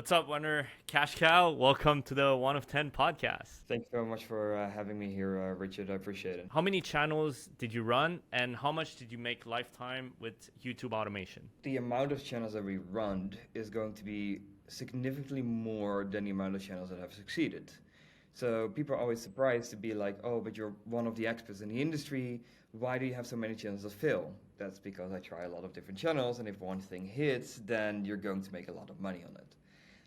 What's up, Wanner? Cash Cow. Welcome to the 1 of 10 podcast. Thank you very much for having me here, Richard. I appreciate it. How many channels did you run and how much did you make lifetime with YouTube automation? The amount of channels that we run is going to be significantly more than the amount of channels that have succeeded. So people are always surprised to be like, oh, but you're one of the experts in the industry. Why do you have so many channels that fail? That's because I try a lot of different channels, and if one thing hits, then you're going to make a lot of money on it.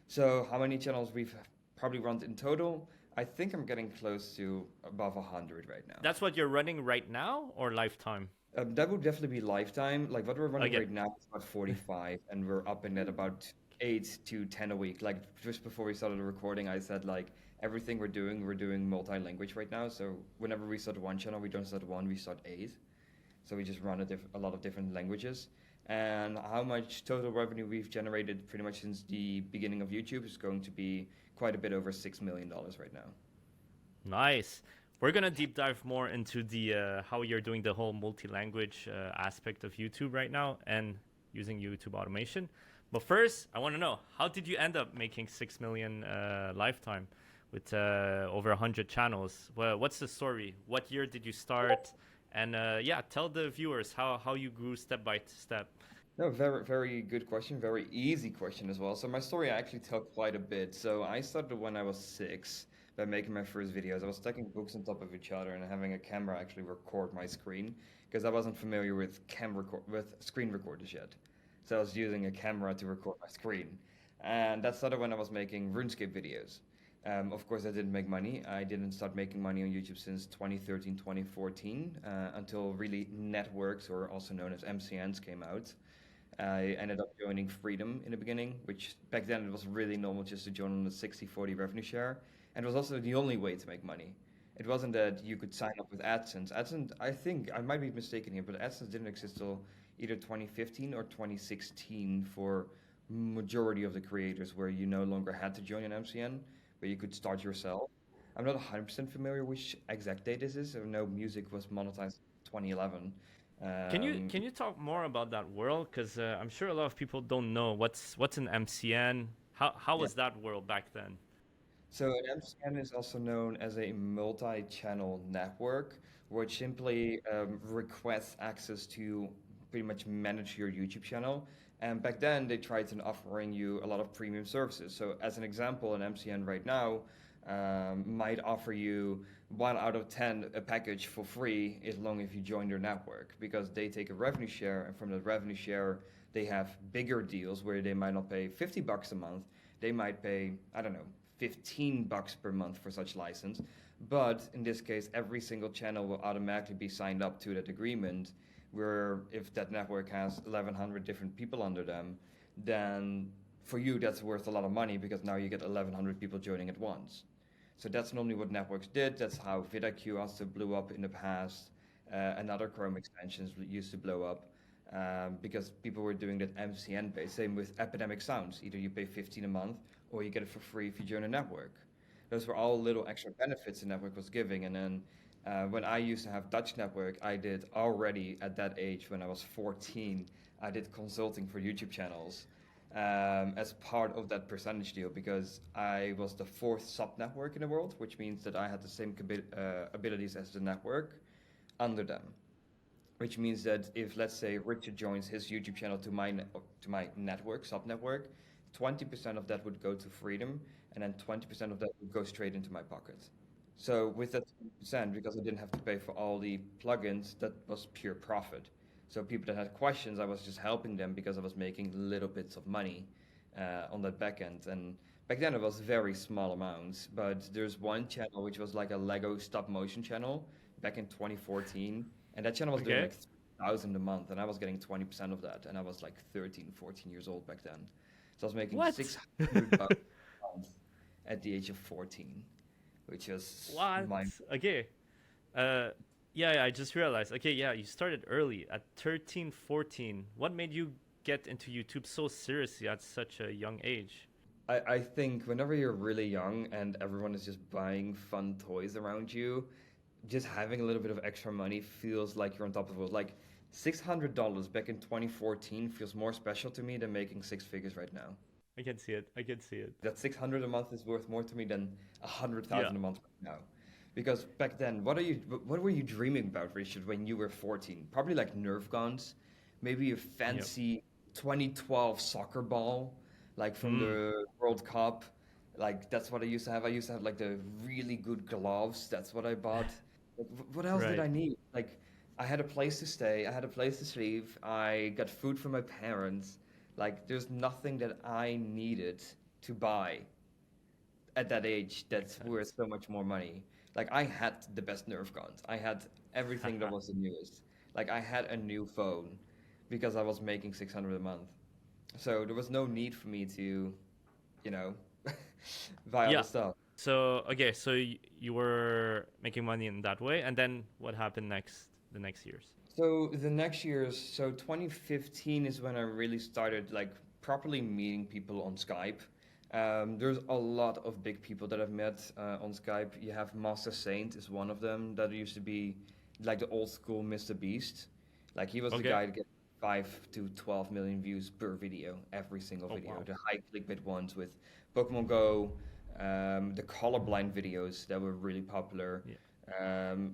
So how many channels we've probably run in total? I think I'm getting close to above 100 right now. That's what you're running right now or lifetime? That would definitely be lifetime. Like what we're running Okay. right now is about 45, and we're up in at about 8 to 10 a week. Like just before we started the recording, I said like everything we're doing multi-language right now. So whenever we start one channel, we don't start one, we start eight. So we just run a lot of different languages. And how much total revenue we've generated pretty much since the beginning of YouTube is going to be quite a bit over $6 million right now. Nice. We're gonna deep dive more into the how you're doing the whole multi-language aspect of YouTube right now and using YouTube automation. But first, I want to know, how did you end up making 6 million lifetime with over 100 channels? Well, what's the story? What year did you start? And yeah, tell the viewers how you grew step by step. No, very, very good question. Very easy question as well. So my story I actually tell quite a bit. So I started when I was 6 by making my first videos. I was stacking books on top of each other and having a camera actually record my screen because I wasn't familiar with with screen recorders yet. So I was using a camera to record my screen. And that started when I was making RuneScape videos. Of course, I didn't make money. I didn't start making money on YouTube since 2013, 2014, until really networks, or also known as MCNs, came out. I ended up joining Freedom in the beginning, which back then it was really normal just to join on the 60/40 revenue share. And it was also the only way to make money. It wasn't that you could sign up with AdSense. AdSense, I think, I might be mistaken here, but AdSense didn't exist till either 2015 or 2016 for majority of the creators where you no longer had to join an MCN, where you could start yourself. I'm not 100% familiar which exact date this is. I know music was monetized 2011. Can you talk more about that world? Because I'm sure a lot of people don't know what's an MCN. How Yeah. was that world back then? So an MCN is also known as a multi-channel network, which simply requests access to pretty much manage your YouTube channel. And back then, they tried to offering you a lot of premium services. So as an example, an MCN right now might offer you 1 out of 10 a package for free as long as you join their network because they take a revenue share, and from that revenue share, they have bigger deals where they might not pay $50 a month. They might pay, I don't know, $15 per month for such license. But in this case, every single channel will automatically be signed up to that agreement. Where if that network has 1,100 different people under them, then for you that's worth a lot of money because now you get 1,100 people joining at once. So that's normally what networks did. That's how vidIQ also blew up in the past. And other Chrome extensions used to blow up because people were doing that MCN based. Same with Epidemic Sounds. Either you pay 15 a month or you get it for free if you join a network. Those were all little extra benefits the network was giving. And then when I used to have Dutch network, I did already at that age when I was 14, I did consulting for YouTube channels as part of that percentage deal because I was the fourth sub network in the world, which means that I had the same abilities as the network under them. Which means that if let's say Richard joins his YouTube channel to my network, sub network, 20% of that would go to Freedom, and then 20% of that would go straight into my pocket. So with that 20%, because I didn't have to pay for all the plugins, that was pure profit. So people that had questions, I was just helping them because I was making little bits of money on that back end. And back then it was very small amounts, but there's one channel which was like a Lego stop motion channel back in 2014, and that channel was doing Okay. like 3,000 a month, and I was getting 20% of that, and I was like 13, 14 years old back then. So I was making What? 600 bucks a month at the age of 14, which was What? mind. Okay. Uh, yeah, I just realized. Okay, yeah, you started early at 13, 14. What made you get into YouTube so seriously at such a young age? I think whenever you're really young and everyone is just buying fun toys around you, just having a little bit of extra money feels like you're on top of the world. Like $600 back in 2014 feels more special to me than making six figures right now. I can see it. I can see it. That 600 a month is worth more to me than Yeah. 100,000 a month right now. Because back then, what were you dreaming about, Richard, when you were 14? Probably like Nerf guns, maybe a Yep. fancy 2012 soccer ball, like from Mm. the World Cup. Like that's what I used to have. I used to have like the really good gloves. That's what I bought. Like, what else did Right. I need? Like I had a place to stay. I had a place to sleep. I got food from my parents. Like there's nothing that I needed to buy at that age Makes that's worth sense. so much more money. Like I had the best Nerf guns. I had everything that was the newest. Like I had a new phone because I was making 600 a month. So there was no need for me to, you know, buy all Yeah. the stuff. So okay, so you were making money in that way, and then what happened next? The next years. So the next years, so 2015 is when I really started like properly meeting people on Skype. There's a lot of big people that I've met on Skype. You have Master Saint is one of them that used to be like the old school Mr. Beast. Like he was the Okay. guy that get 5 to 12 million views per video, every single Oh video. wow. The high clickbait ones with Pokemon Go, the colorblind videos that were really popular. Yeah.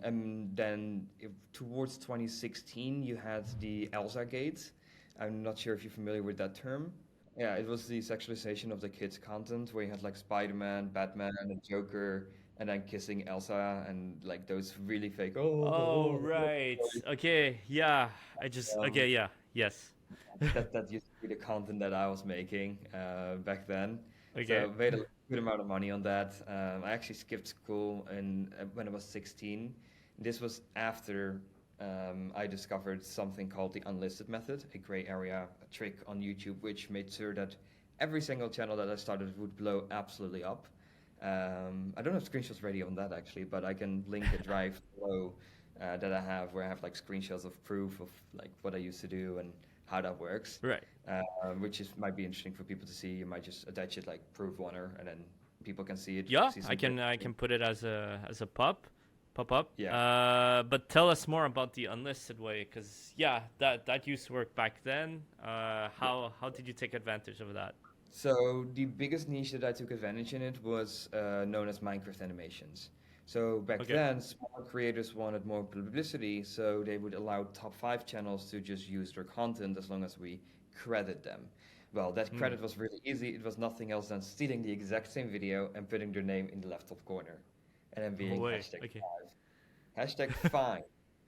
And then towards 2016, you had the Elsa Gate. I'm not sure if you're familiar with that term. Yeah, it was the sexualization of the kids' content where you had like Spider-Man, Batman, and Joker, and then kissing Elsa and like those really fake. Oh Oh, right. Okay. Yeah. I just. um, Okay. Yeah. Yes. that used to be the content that I was making back then. Okay. So made a good amount of money on that. I actually skipped school when I was 16. This was after I discovered something called the unlisted method, a gray area trick on YouTube, which made sure that every single channel that I started would blow absolutely up. I don't have screenshots ready on that actually, but I can link a drive below that I have where I have like screenshots of proof of like what I used to do and how that works, Right. which is might be interesting for people to see. You might just attach it like proof Wanner, and then people can see it, Yeah. see I some. can. I can put it as a pop up. Yeah. But tell us more about the unlisted way, because yeah, that used to work back then. How did you take advantage of that? So the biggest niche that I took advantage in it was known as Minecraft animations. So back Okay. then, smaller creators wanted more publicity, so they would allow top 5 channels to just use their content as long as we credit them. Well, that Hmm. credit was really easy. It was nothing else than stealing the exact same video and putting their name in the left top corner, and then No being way. hashtag Okay. 5, hashtag 5,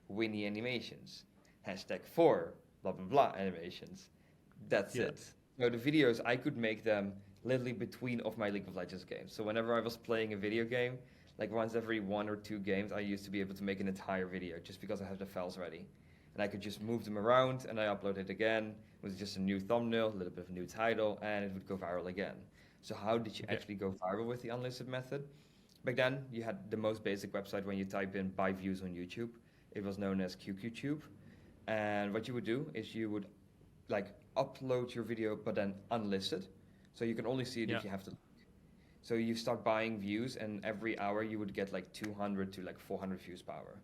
Winnie animations, hashtag 4, blah blah blah animations. That's Yeah. it. So the videos, I could make them literally between of my League of Legends games. So whenever I was playing a video game, like once every 1 or 2 games, I used to be able to make an entire video just because I had the files ready. And I could just move them around and I upload it again with just a new thumbnail, a little bit of a new title, and it would go viral again. So how did you Okay. actually go viral with the unlisted method? Back then, you had the most basic website when you type in buy views on YouTube. It was known as QQTube. And what you would do is you would like upload your video but then unlisted. So you can only see it Yeah. if you have the link. So you start buying views and every hour you would get like 200 to like 400 views per hour.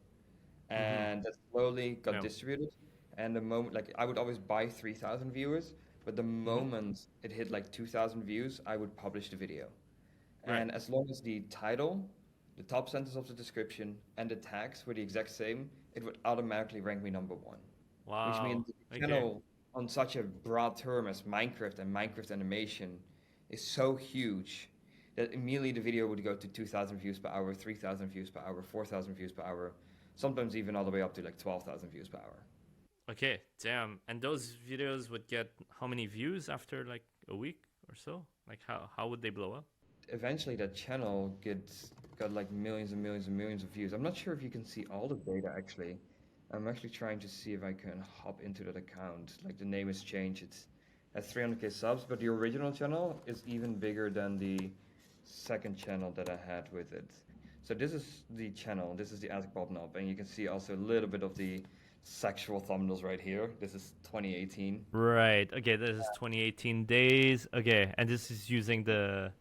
Mm-hmm. And that slowly got Yeah. distributed. And the moment, like I would always buy 3,000 viewers, but the Mm-hmm. moment it hit like 2,000 views, I would publish the video. Right. And as long as the title, the top sentence of the description, and the tags were the exact same, it would automatically rank me number one. Which Wow. means that the Okay. channel on such a broad term as Minecraft and Minecraft animation is so huge that immediately the video would go to 2,000 views per hour, 3,000 views per hour, 4,000 views per hour, sometimes even all the way up to like 12,000 views per hour. Okay. Damn. And those videos would get how many views after like a week or so? Like how would they blow up? Eventually, that channel got like millions and millions and millions of views. I'm not sure if you can see all the data actually. I'm actually trying to see if I can hop into that account. Like the name has changed. It's at 300k subs, but the original channel is even bigger than the second channel that I had with it. So this is the channel. This is the Ask Bob knob, and you can see also a little bit of the sexual thumbnails right here. This is 2018. Right. Okay. This is 2018 days. Okay. And this is using the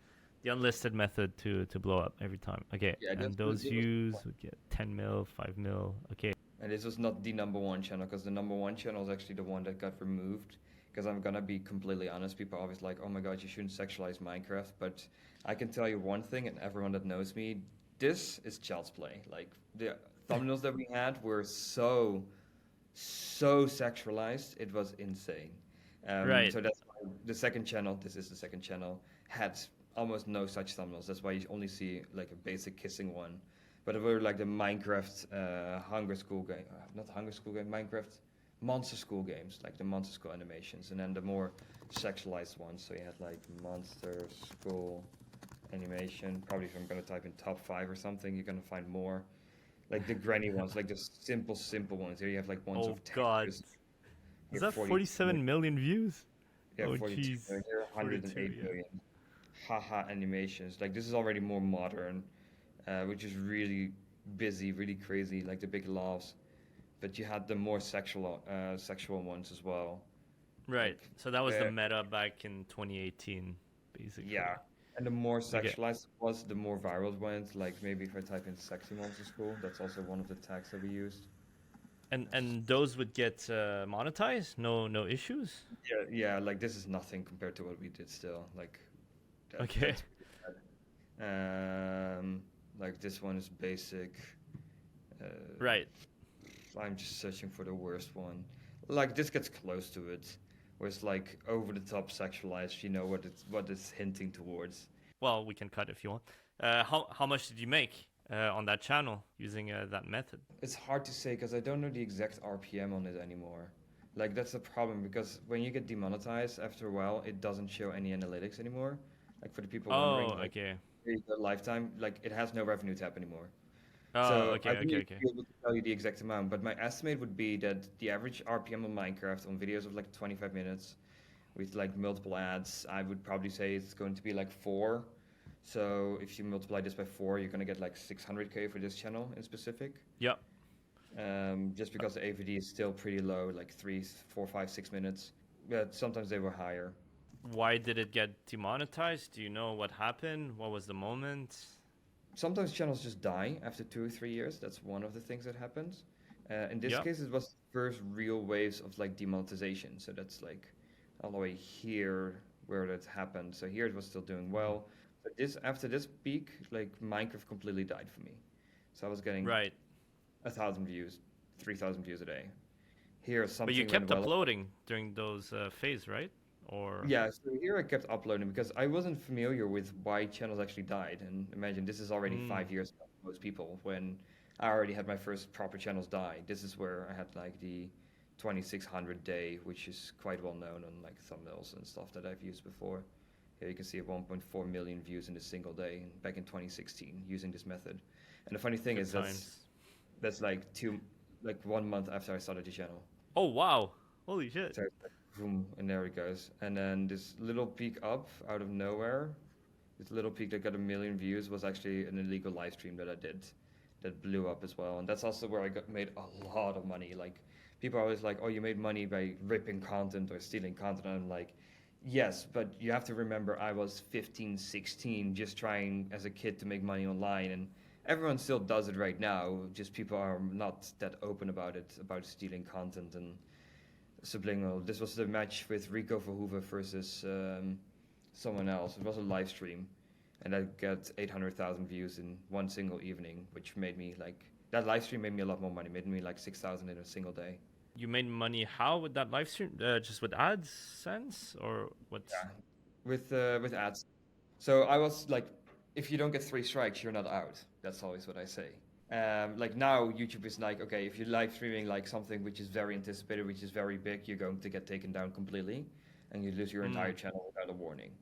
unlisted method to blow up every time. Okay. Yeah, And those views would get 10 mil, 5 mil. Okay. and this was not the number one channel because the number one channel is actually the one that got removed because I'm gonna be completely honest. People are always like, "Oh my God, you shouldn't sexualize Minecraft," but I can tell you one thing, and everyone that knows me, this is child's play. Like the thumbnails that we had were so sexualized, it was insane. Right. So that's why the second channel, this is the second channel, had almost no such thumbnails. That's why you only see like a basic kissing one. But it were like the Minecraft Hunger School game, not Hunger School game, Minecraft Monster School games, like the Monster School animations, and then the more sexualized ones. So you had like Monster School animation. Probably if I'm gonna type in top 5 or something, you're gonna find more. Like the granny ones, like the simple ones. Here you have like ones Oh of God. textures. Is Here that 42 47 million views? yeah, Oh 42 jeez. million, here 108 yeah. million. Haha animations. Like this is already more modern, which is really busy, really crazy, like the big laughs. But you had the more sexual ones as well. Right. Like So that was the uh, meta back in 2018, basically. yeah. And the more Okay. sexualized it was, the more viral it went. Like maybe if I type in sexy monster school, that's also one of the tags that we used. And those would get monetized? No issues? Yeah, like this is nothing compared to what we did still. Like Okay. that's like this one is basic. Uh, Right. I'm just searching for the worst one. Like this gets close to it, where it's like over the top sexualized. You know what it's hinting towards. Well, we can cut if you want. How much did you make on that channel using that method? It's hard to say because I don't know the exact RPM on it anymore. Like that's the problem because when you get demonetized after a while, it doesn't show any analytics anymore. Like for the people wondering, Oh, like okay. the lifetime, like it has no revenue tab anymore. Oh, So I okay, okay, wouldn't okay. be able to tell you the exact amount, but my estimate would be that the average RPM on Minecraft on videos of like 25 minutes with like multiple ads, I would probably say it's going to be like 4. So if you multiply this by 4, you're gonna get like 600K for this channel in specific. Yep. Just because the AVD is still pretty low, like 3, 4, 5, 6 minutes. But sometimes they were higher. Why did it get demonetized? Do you know what happened? What was the moment? Sometimes channels just die after 2 or 3 years. That's one of the things that happens. In this Yep. case, it was first real waves of like demonetization. So that's like all the way here where that happened. So here it was still doing well. But this after this peak, like Minecraft completely died for me. So I was getting Right. 1,000 views, 3,000 views a day. Here But you something went kept well. uploading during those phase, right? Or Yeah, so here I kept uploading because I wasn't familiar with why channels actually died. And imagine this is already mm, 5 years ago for most people when I already had my first proper channels die. This is where I had like the 2600 day, which is quite well known on like thumbnails and stuff that I've used before. Here you can see 1.4 million views in a single day back in 2016 using this method. And the funny thing good is times. that's like 1 month after I started the channel. Oh wow! Holy shit! So it's like, boom, and there it goes. And then this little peak up out of nowhere, this little peak that got 1 million views was actually an illegal live stream that I did that blew up as well. And that's also where I made a lot of money. Like people are always like, "Oh, you made money by ripping content or stealing content." And I'm like, "Yes, but you have to remember I was 15, 16, just trying as a kid to make money online and everyone still does it right now. Just people are not that open about it, about stealing content and subliminal. This was the match with Rico Verhoeven versus someone else. It was a live stream, and I got 800,000 views in one single evening, which made me like that live stream made me a lot more money. Made me like 6,000 in a single day. You made money how with that live stream? Just with AdSense or what? Yeah, with ads. So I was like, if you don't get 3 strikes, you're not out. That's always what I say. Like now, YouTube is like, okay, if you're live streaming like something which is very anticipated, which is very big, you're going to get taken down completely, and you lose your entire Mm, channel without a warning.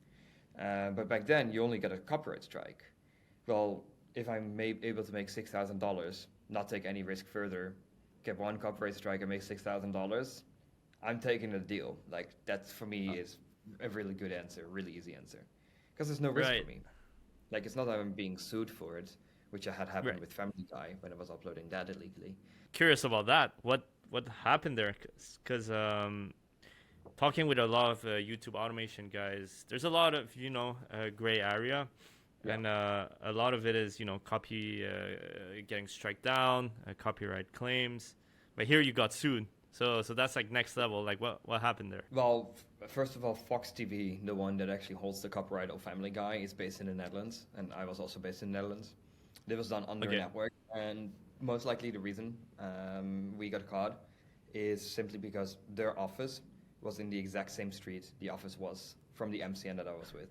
But back then, you only got a copyright strike. Well, if I'm able to make $6,000, not take any risk further, get one copyright strike and make $6,000, I'm taking the deal. Like that for me is a really good answer, really easy answer, because there's no risk for right. me. Like it's not that I'm being sued for it, which I had happened Right. with Family Guy when I was uploading that illegally. Curious about that. What happened there? Because talking with a lot of YouTube automation guys, there's a lot of gray area, Yeah. and a lot of it is copy getting struck down, copyright claims. But here you got sued. So that's like next level. Like what happened there? Well, first of all, Fox TV, the one that actually holds the copyright of Family Guy, is based in the Netherlands, and I was also based in the Netherlands. It was done under a Okay. network, and most likely the reason we got caught is simply because their office was in the exact same street the office was from the MCN that I was with.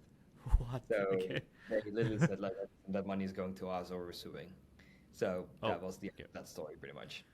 What? So Okay. they literally said like that money is going to us or we're suing. So Oh. that was the Okay. that story pretty much.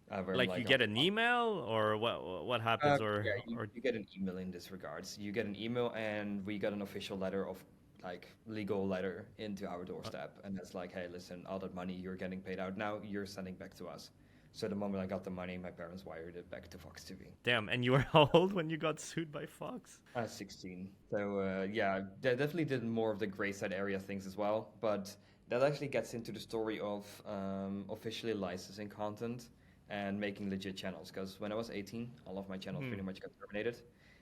Where I'm Like you like, get an email or what happens yeah, or you get an email in this regards. You get an email, and we got an official letter of like legal letter into our uh, doorstep, and it's like, hey, listen, all that money you're getting paid out now, you're sending back to us. So the moment I got the money, my parents wired it back to Fox TV. damn, and you were how old when you got sued by Fox? I was 16. So yeah, they definitely did more of the gray side area things as well, but that actually gets into the story of officially licensing content and making legit channels. Because when I was 18, all of my channels Hmm. pretty much got terminated.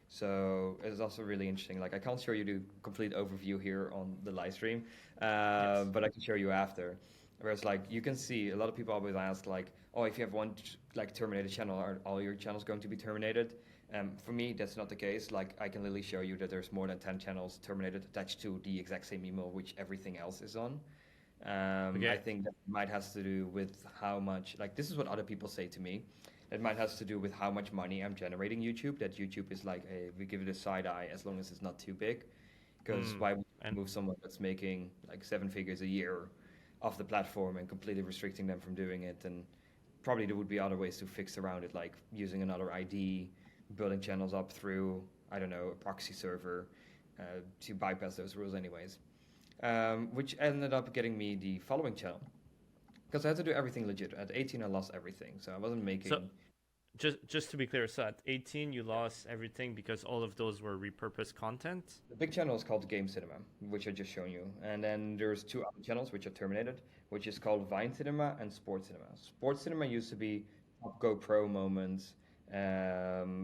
So it's also really interesting. Like I can't show you the complete overview here on the live stream, Yes. but I can show you after. Whereas like you can see a lot of people always ask like, oh, if you have one like terminated channel, are all your channels going to be terminated? For me, that's not the case. Like I can literally show you that there's more than 10 channels terminated attached to the exact same email which everything else is on. I Okay. think that might has to do with how much, like this is what other people say to me. It might has to do with how much money I'm generating YouTube. That YouTube is like, hey, we give it a side eye as long as it's not too big. Because Hmm. why would you And move someone that's making like 7 figures a year off the platform and completely restricting them from doing it? And probably there would be other ways to fix around it, like using another ID, building channels up through, I don't know, a proxy server to bypass those rules, anyways. Which ended up getting me the following channel because I had to do everything legit. At 18, I lost everything, so I wasn't so making. just to be clear, so at 18 you lost everything because all of those were repurposed content. The big channel is called Game Cinema, which I just shown you, and then there's two other channels which are terminated, which is called Vine Cinema and Sports Cinema. Sports Cinema used to be top GoPro moments,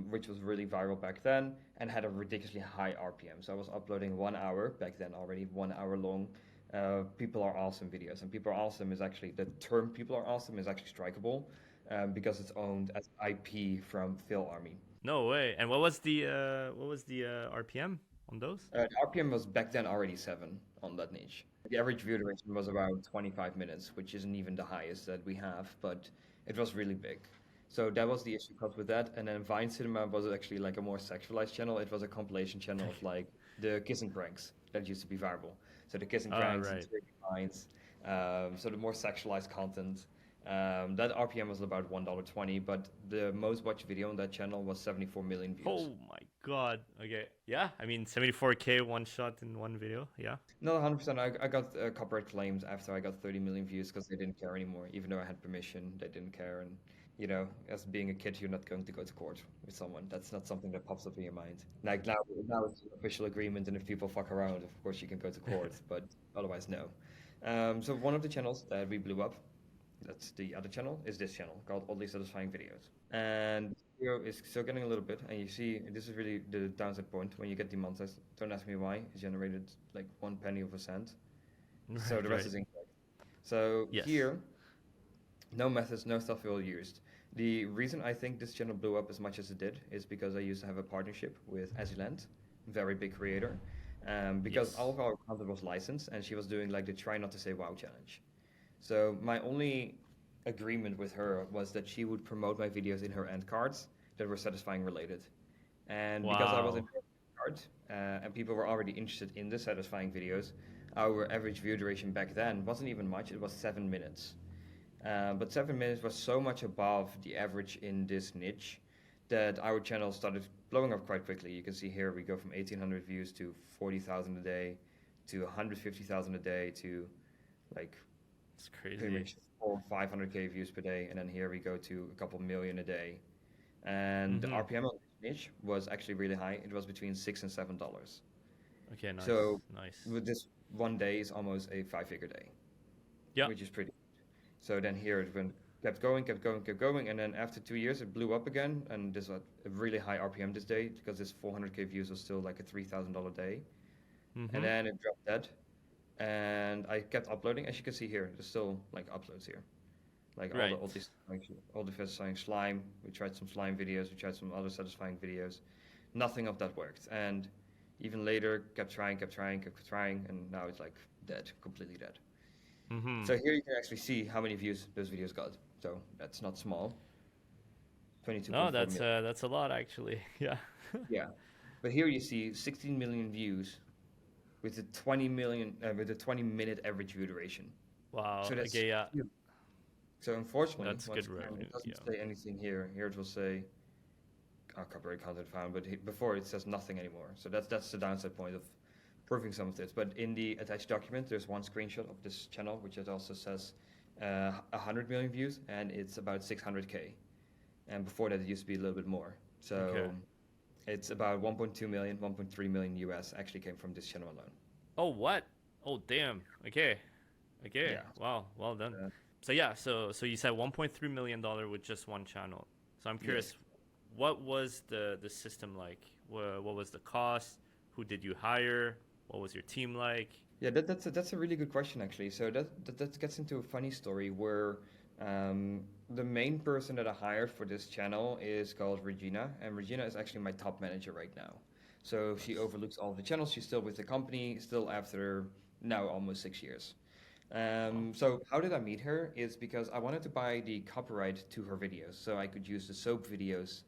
which was really viral back then and had a ridiculously high RPM. So I was uploading 1 hour back then already, 1 hour long. People are awesome videos, and people are awesome is actually the term. People are awesome is actually strikeable because it's owned as IP from Phil Army. No way. And what was the RPM on those? The RPM was back then already 7 on that niche. The average view duration was around 25 minutes, which isn't even the highest that we have, but it was really big. So that was the issue caught with that. And then Vine Cinema was actually like a more sexualized channel. It was a compilation channel of like the kissing pranks that used to be viral. So the kissing Ah, pranks and right. teary lines, so the more sexualized content. That RPM was about $1.20, but the most watched video on that channel was 74 million views. Oh my god. Okay. Yeah, I mean 74K one shot in one video. Yeah. No, 100%. I got copyright claims after I got 30 million views because they didn't care anymore. Even though I had permission, they didn't care. And, as being a kid, you're not going to go to court with someone. That's not something that pops up in your mind. Like now it's an official agreement, and if people fuck around, of course you can go to court, but otherwise, no. So one of the channels that we blew up, that's the other channel, is this channel called Oddly Satisfying Videos. And video is still getting a little bit, and you see this is really the downside point when you get demonetized. Don't ask me why. It generated like 1 penny of a cent, so Right, the rest right. is incorrect. So Yes. here, no methods, no stuff were used. The reason I think this channel blew up as much as it did is because I used to have a partnership with Aziland, very big creator, because all Yes. of our content was licensed, and she was doing like the try not to say wow challenge. So my only agreement with her was that she would promote my videos in her end cards that were satisfying related. And because I was in Wow. her card and people were already interested in the satisfying videos, our average view duration back then wasn't even much. It was 7 minutes. But 7 minutes was so much above the average in this niche that our channel started blowing up quite quickly. You can see here we go from 1,800 views to 40,000 a day to 150,000 a day to like It's pretty crazy. much 500K views per day, and then here we go to a couple million a day. And the Mm-hmm. RPM on this niche was actually really high. It was between $6 and $7. Okay, nice. So Nice. with this one day is almost a 5 figure day, Yeah. which is pretty. So then here it went, kept going, kept going, kept going, and then after 2 years it blew up again, and this was a really high RPM this day because this 400K views was still like a $3,000 day, and Mm-hmm. then it dropped dead, and I kept uploading. As you can see here, there's still like uploads here. like Right. all the satisfying slime. We tried some slime videos. We tried some other satisfying videos. Nothing of that worked. And even later, kept trying, and now it's like dead, completely dead. Mm-hmm. So here you can actually see how many views those videos got. So that's not small. No, 22.4 million. that's a lot actually. Yeah. Yeah. But here you see 16 million views with a 20 million with a 20-minute average view duration. So Wow. that's Okay. Yeah. huge. So unfortunately, That's once good again, revenue. it doesn't Yeah. say anything here. Here it will say copyright content found, but before it says nothing anymore. So that's the downside point of proving some of this. But in the attached document, there's one screenshot of this channel, which it also says 100 million views, and it's about 600K. And before that, it used to be a little bit more. Okay. So it's about 1.2 million, 1.3 million US actually came from this channel alone. Oh, what? Oh, damn. Okay. Okay. Yeah. Wow. Well done. Uh, So yeah. So you said 1.3 million dollar with just one channel. So I'm yes. curious, what was the system like? What was the cost? Who did you hire? What was your team like? Yeah, that's a really good question actually. So that gets into a funny story where the main person that I hired for this channel is called Regina, and Regina is actually my top manager right now. So she Nice. overlooks all the channels. She's still with the company, still after now almost 6 years. Wow. So how did I meet her? Is because I wanted to buy the copyright to her videos, so I could use the soap videos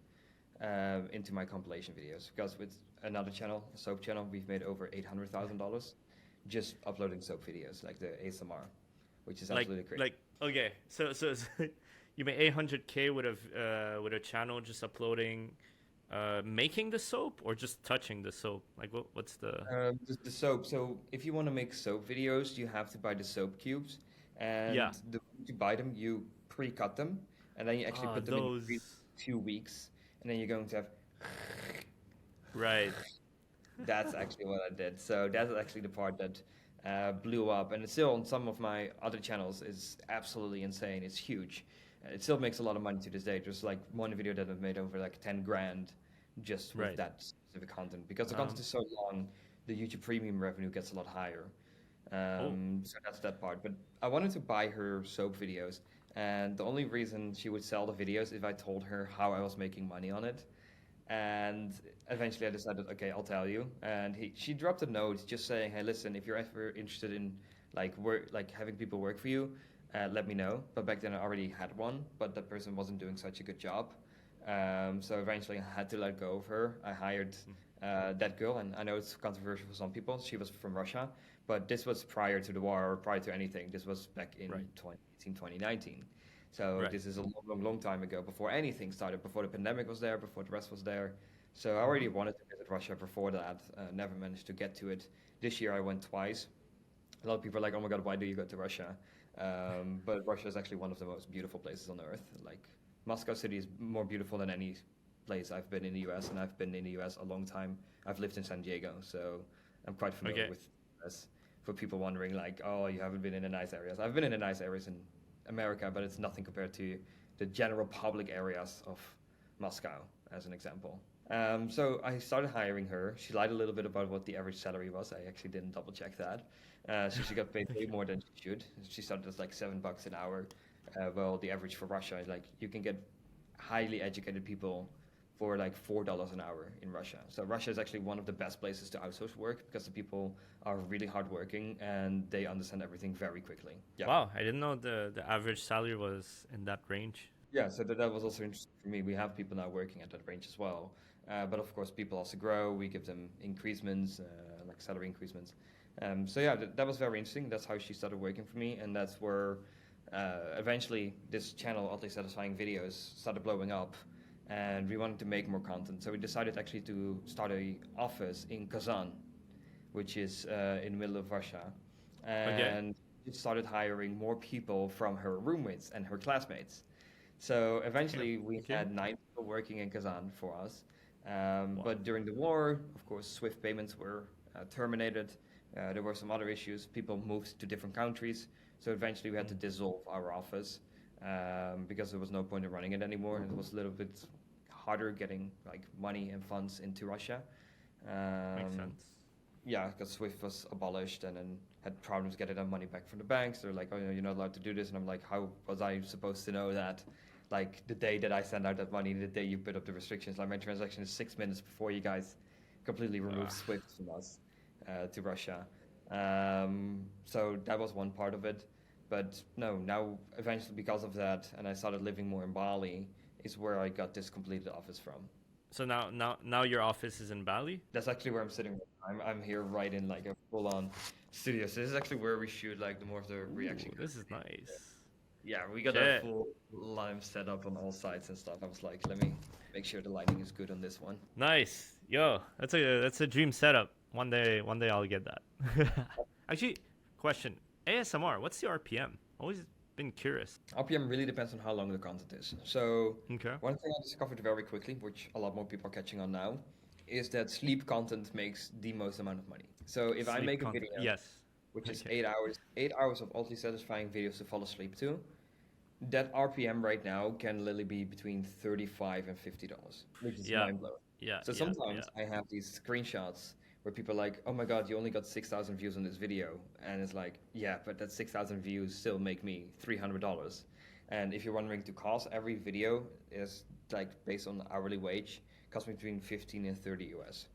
into my compilation videos. Because with another channel, a soap channel, we've made over $800,000 just uploading soap videos, like the ASMR, which is Like absolutely crazy. like okay. So you made 800K with a channel just uploading, making the soap or just touching the soap? Like what's the? The soap. So if you want to make soap videos, you have to buy the soap cubes, Yeah. and the moment you buy them, you pre-cut them, and then you actually Ah, put them in the freezer those. for 2 weeks, and then you're going to have. Right. That's actually what I did. So that's actually the part that blew up, and it's still on some of my other channels is absolutely insane. It's huge. It still makes a lot of money to this day. There's like one video that I've made over like 10 grand just with Right. that specific content because the content Um. is so long. The YouTube Premium revenue gets a lot higher. Oh. So that's that part. But I wanted to buy her soap videos, and the only reason she would sell the videos if I told her how I was making money on it. And eventually I decided, okay, I'll tell you. And she dropped a note just saying, hey, listen, if you're ever interested in like work, like having people work for you, let me know. But back then I already had one, but that person wasn't doing such a good job. So eventually I had to let go of her. I hired that girl, and I know it's controversial for some people. She was from Russia, but this was prior to the war or prior to anything. This was back in Right. 2018, 2019. So Right. this is a long, long, long time ago, before anything started, before the pandemic was there, before the rest was there. So I already Mm-hmm. wanted to visit Russia before that, never managed to get to it. This year I went twice. A lot of people are like, "Oh my God, why do you go to Russia?" But Russia is actually one of the most beautiful places on earth. Like Moscow city is more beautiful than any place I've been in the U.S. and I've been in the U.S. a long time. I've lived in San Diego, so I'm quite familiar Okay. with US. For people wondering, like, "Oh, you haven't been in the nice areas." I've been in the nice areas in America, but it's nothing compared to the general public areas of Moscow, as an example. So I started hiring her. She lied a little bit about what the average salary was. I actually didn't double check that. So she got paid way more than she should. She started as like $7 an hour. Well, the average for Russia is like you can get highly educated people for like $4 an hour in Russia. So Russia is actually one of the best places to outsource work because the people are really hardworking and they understand everything very quickly. Yeah. Wow. I didn't know the average salary was in that range. Yeah, so that was also interesting for me. We have people now working at that range as well. But of course, people also grow. We give them increasements, like salary increasements. So yeah, that was very interesting. That's how she started working for me, and that's where eventually this channel, Oddly Satisfying Videos, started blowing up, and we wanted to make more content. So we decided actually to start a office in Kazan, which is in the middle of Russia, Okay. and just started hiring more people from her roommates and her classmates. So Damn. eventually, we Okay. had 9 people working in Kazan for us. Wow. But during the war, of course, SWIFT payments were terminated. There were some other issues. People moved to different countries. So eventually, we had to Mm. dissolve our office because there was no point in running it anymore. And it was a little bit harder getting like money and funds into Russia. Makes Um, sense. yeah, because SWIFT was abolished, and then had problems getting that money back from the banks. They're like, oh, you know, you're not allowed to do this. And I'm like, how was I supposed to know that? Like the day that I send out that money, the day you put up the restrictions, like my transaction is 6 minutes before you guys completely removed SWIFT from us to Russia. So that was one part of it. But no, now eventually because of that, and I started living more in Bali, is where I got this completed office from. So now your office is in Bali? That's actually where I'm sitting. I'm here right in like a full-on studio. So this is actually where we shoot like the more of the reaction. Ooh, this is nice. Yeah, we got a full lime set up on all sides and stuff. I was like, let me make sure the lighting is good on this one. Nice. Yo, that's a dream setup. One day I'll get that. Actually, question. ASMR, what's the RPM? Always been curious. RPM really depends on how long the content is. So Okay. one thing I discovered very quickly, which a lot more people are catching on now, is that sleep content makes the most amount of money. So if I make a video, yes, which is 8 hours of ultimately satisfying videos to fall asleep to, that RPM right now can literally be between $35 and $50, which is mind blowing. Yeah. So sometimes I have these screenshots where people are like, oh my God, you only got 6,000 views on this video. And it's like, yeah, but that 6,000 views still make me $300. And if you're wondering to cost, every video is like based on hourly wage, costs me between 15 and 30 US.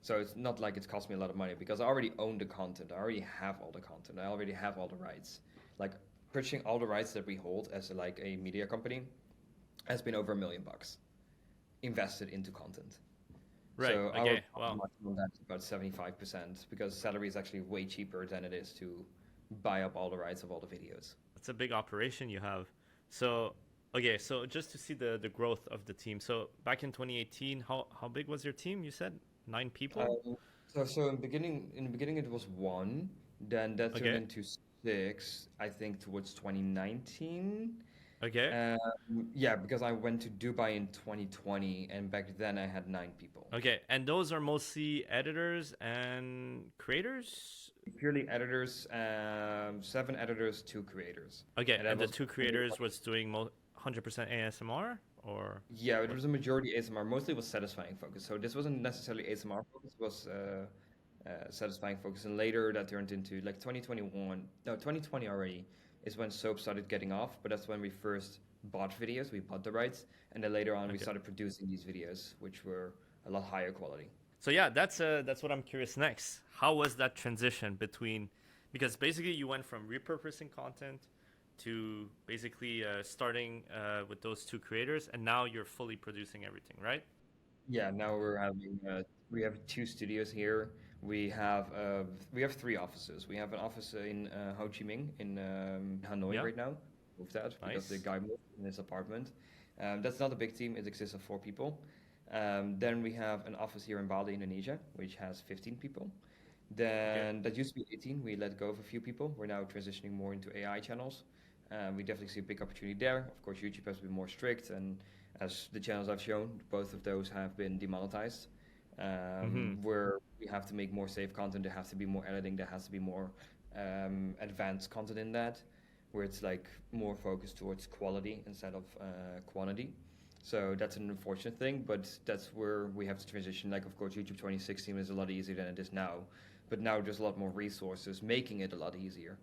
So it's not like it's cost me a lot of money because I already own the content. I already have all the content. I already have all the rights. Like purchasing all the rights that we hold as like a media company has been over $1 million invested into content. Right. So okay. Wow. That's about 75% because salary is actually way cheaper than it is to buy up all the rights of all the videos. It's a big operation you have. So okay, so just to see the growth of the team. So back in 2018, how big was your team? You said 9 people. So in the beginning it was 1, then that turned into 6. I think towards 2019. Okay. Yeah, because I went to Dubai in 2020, and back then I had 9 people. Okay, and those are mostly editors and creators? Purely editors, 7 editors, 2 creators. Okay, and the 2 creators was doing 100% ASMR? Or yeah, it was a majority ASMR. Mostly was satisfying focus. So this wasn't necessarily ASMR focus. It was satisfying focus, and later that turned into like 2020 already is when soap started getting off. But that's when we first bought videos. We bought the rights, and then later on we started producing these videos, which were a lot higher quality. So yeah, that's what I'm curious next. How was that transition between, because basically you went from repurposing content to basically starting with those 2 creators, and now you're fully producing everything, right? Yeah, now we have 2 studios here. We have 3 offices. We have an office in Ho Chi Minh in Hanoi right now. Moved that because the guy moved in his apartment. That's not a big team. It exists of 4 people. Then we have an office here in Bali, Indonesia, which has 15 people. Then that used to be 18. We let go of a few people. We're now transitioning more into AI channels. We definitely see a big opportunity there. Of course, YouTube has been more strict, and as the channels I've shown, both of those have been demonetized. Where we have to make more safe content, there has to be more editing, there has to be more advanced content in that, where it's like more focused towards quality instead of quantity. So that's an unfortunate thing, but that's where we have to transition. Like, of course, YouTube 2016 is a lot easier than it is now, but now there's a lot more resources, making it a lot easier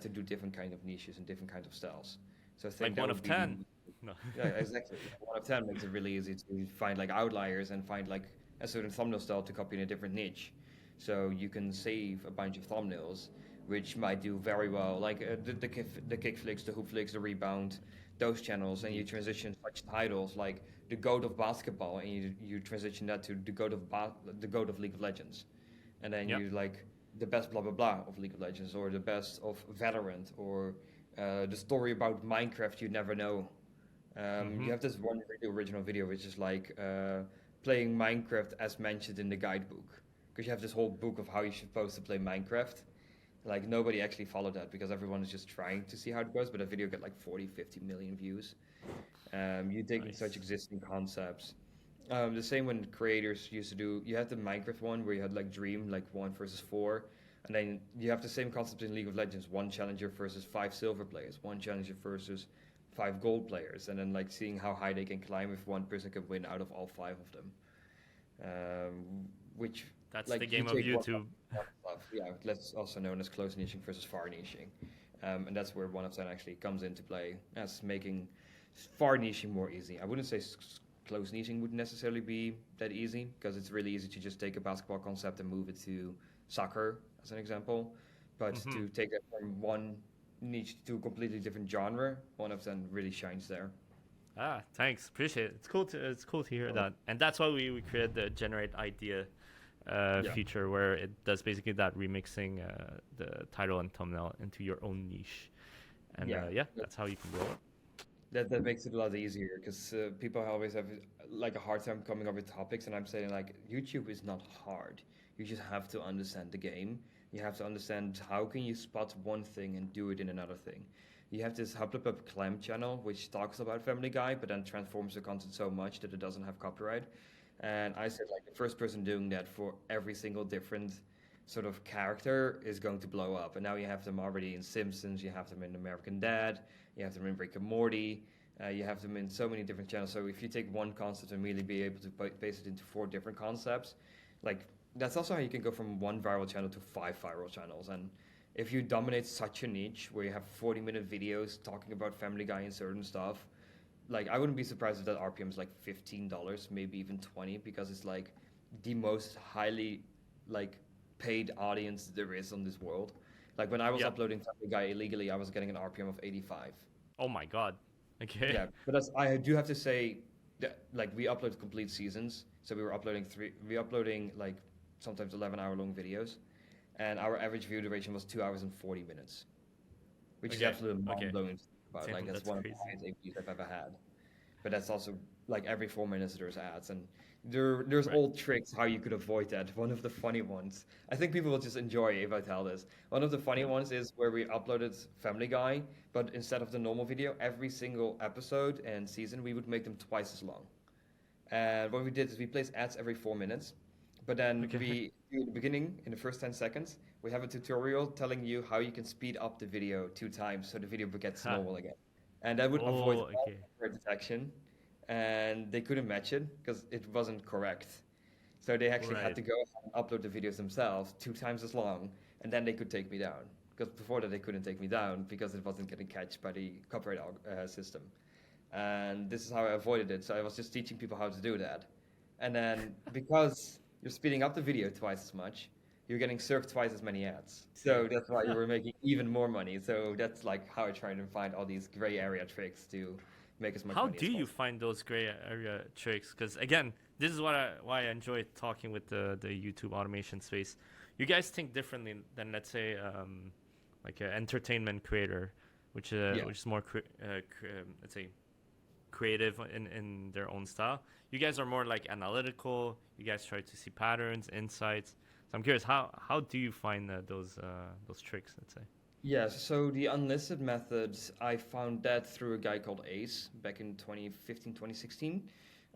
to do different kind of niches and different kinds of styles. So I think like 1 of 10. No. Yeah, exactly. 1 of 10 makes it really easy to find like outliers and find like a certain thumbnail style to copy in a different niche. So you can save a bunch of thumbnails, which might do very well, like the kick flicks, the hoop flicks, the rebound, those channels, and you transition such titles like the GOAT of basketball, and you transition that to the GOAT of League of Legends, and then you like the best blah blah blah of League of Legends, or the best of Valorant, or the story about Minecraft you never know. You have this one really original video which is like playing Minecraft as mentioned in the guidebook, because you have this whole book of how you're supposed to play Minecraft. Like nobody actually followed that because everyone is just trying to see how it goes, but the video got like 40-50 million views. You take such existing concepts. The same when creators used to do, you had the Minecraft one where you had like Dream, like 1 versus 4, and then you have the same concept in League of Legends, 1 challenger versus 5 silver players, 1 challenger versus 5 gold players, and then like seeing how high they can climb if 1 person can win out of all 5 of them. Which that's like, the game of YouTube. stuff. Yeah, that's also known as close niching versus far niching. And that's where one of them actually comes into play as making far niching more easy. I wouldn't say close niching would necessarily be that easy because it's really easy to just take a basketball concept and move it to soccer as an example. But Hmm. to take it from one niche to a completely different genre, one of them really shines there. Ah, thanks. Appreciate it. It's cool to hear Oh, that. And that's why we created the generate idea yeah. feature where it does basically that remixing the title and thumbnail into your own niche. And Yeah. yeah, that's how you can grow it. That makes it a lot easier because people always have like a hard time coming up with topics, and I'm saying like YouTube is not hard. You just have to understand the game. You have to understand how can you spot one thing and do it in another thing. You have this Hublabub Clam channel which talks about Family Guy, but then transforms the content so much that it doesn't have copyright. And I said like the first person doing that for every single different sort of character is going to blow up. And now you have them already in Simpsons, you have them in American Dad, you have them in Rick and Morty, you have them in so many different channels. So if you take one concept and really be able to base it into 4 different concepts, like that's also how you can go from one viral channel to 5 viral channels. And if you dominate such a niche where you have 40-minute videos talking about Family Guy and certain stuff, like I wouldn't be surprised if that RPM is like $15, maybe even 20, because it's like the most highly like paid audience there is on this world. Like when I was Yep. uploading Family Guy illegally, I was getting an RPM of 85. Oh my god. Okay. Yeah, but that's, I do have to say that like we upload complete seasons, so we uploading like sometimes 11-hour long videos, and our average view duration was 2 hours and 40 minutes, which is Okay. absolutely Okay. mind-blowing to think about. Like Damn, that's that's one of the crazy. highest APs I've ever had. But that's also like every 4 minutes there's ads, and there's Right. old tricks how you could avoid that. One of the funny ones, I think people will just enjoy if I tell this. One of the funny Yep. ones is where we uploaded Family Guy, but instead of the normal video, every single episode and season we would make them twice as long. And what we did is we placed ads every 4 minutes, but then Okay. we in the beginning, in the first 10 seconds, we have a tutorial telling you how you can speed up the video 2 times so the video gets Ha. normal again. And that would avoid Oh, all okay. error detection, and they couldn't match it because it wasn't correct. So they actually had Right. to go and upload the videos themselves 2 times as long, and then they could take me down. Because before that they couldn't take me down because it wasn't getting catched by the copyright system. And this is how I avoided it. So I was just teaching people how to do that. And then because you're speeding up the video twice as much, you're getting served twice as many ads. Damn. So that's why you were making even more money. So that's like how I try to find all these gray area tricks to make as much How money do as you possible. find those gray area tricks? Because again, this is why I enjoy talking with the YouTube automation space. You guys think differently than let's say like an entertainment creator, Yeah. which is more let's say creative in their own style. You guys are more like analytical. You guys try to see patterns, insights. So I'm curious, how do you find those tricks? Let's say. Yeah, so the unlisted methods, I found that through a guy called Ace back in 2015, 2016.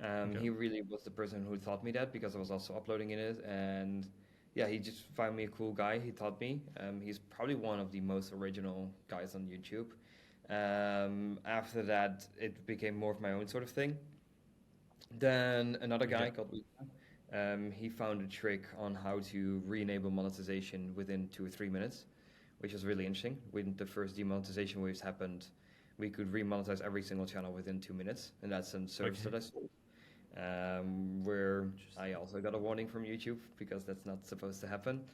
Okay. He really was the person who taught me that because I was also uploading in it. And yeah, he just found me a cool guy. He taught me. He's probably one of the most original guys on YouTube. After that, it became more of my own sort of thing. Then another Okay. guy called Luca, he found a trick on how to re-enable monetization within 2 or 3 minutes, which was really interesting. When the first demonetization waves happened, we could remonetize every single channel within 2 minutes, and that's a service Okay. that I sold. Where I Interesting. also got a warning from YouTube because that's not supposed to happen.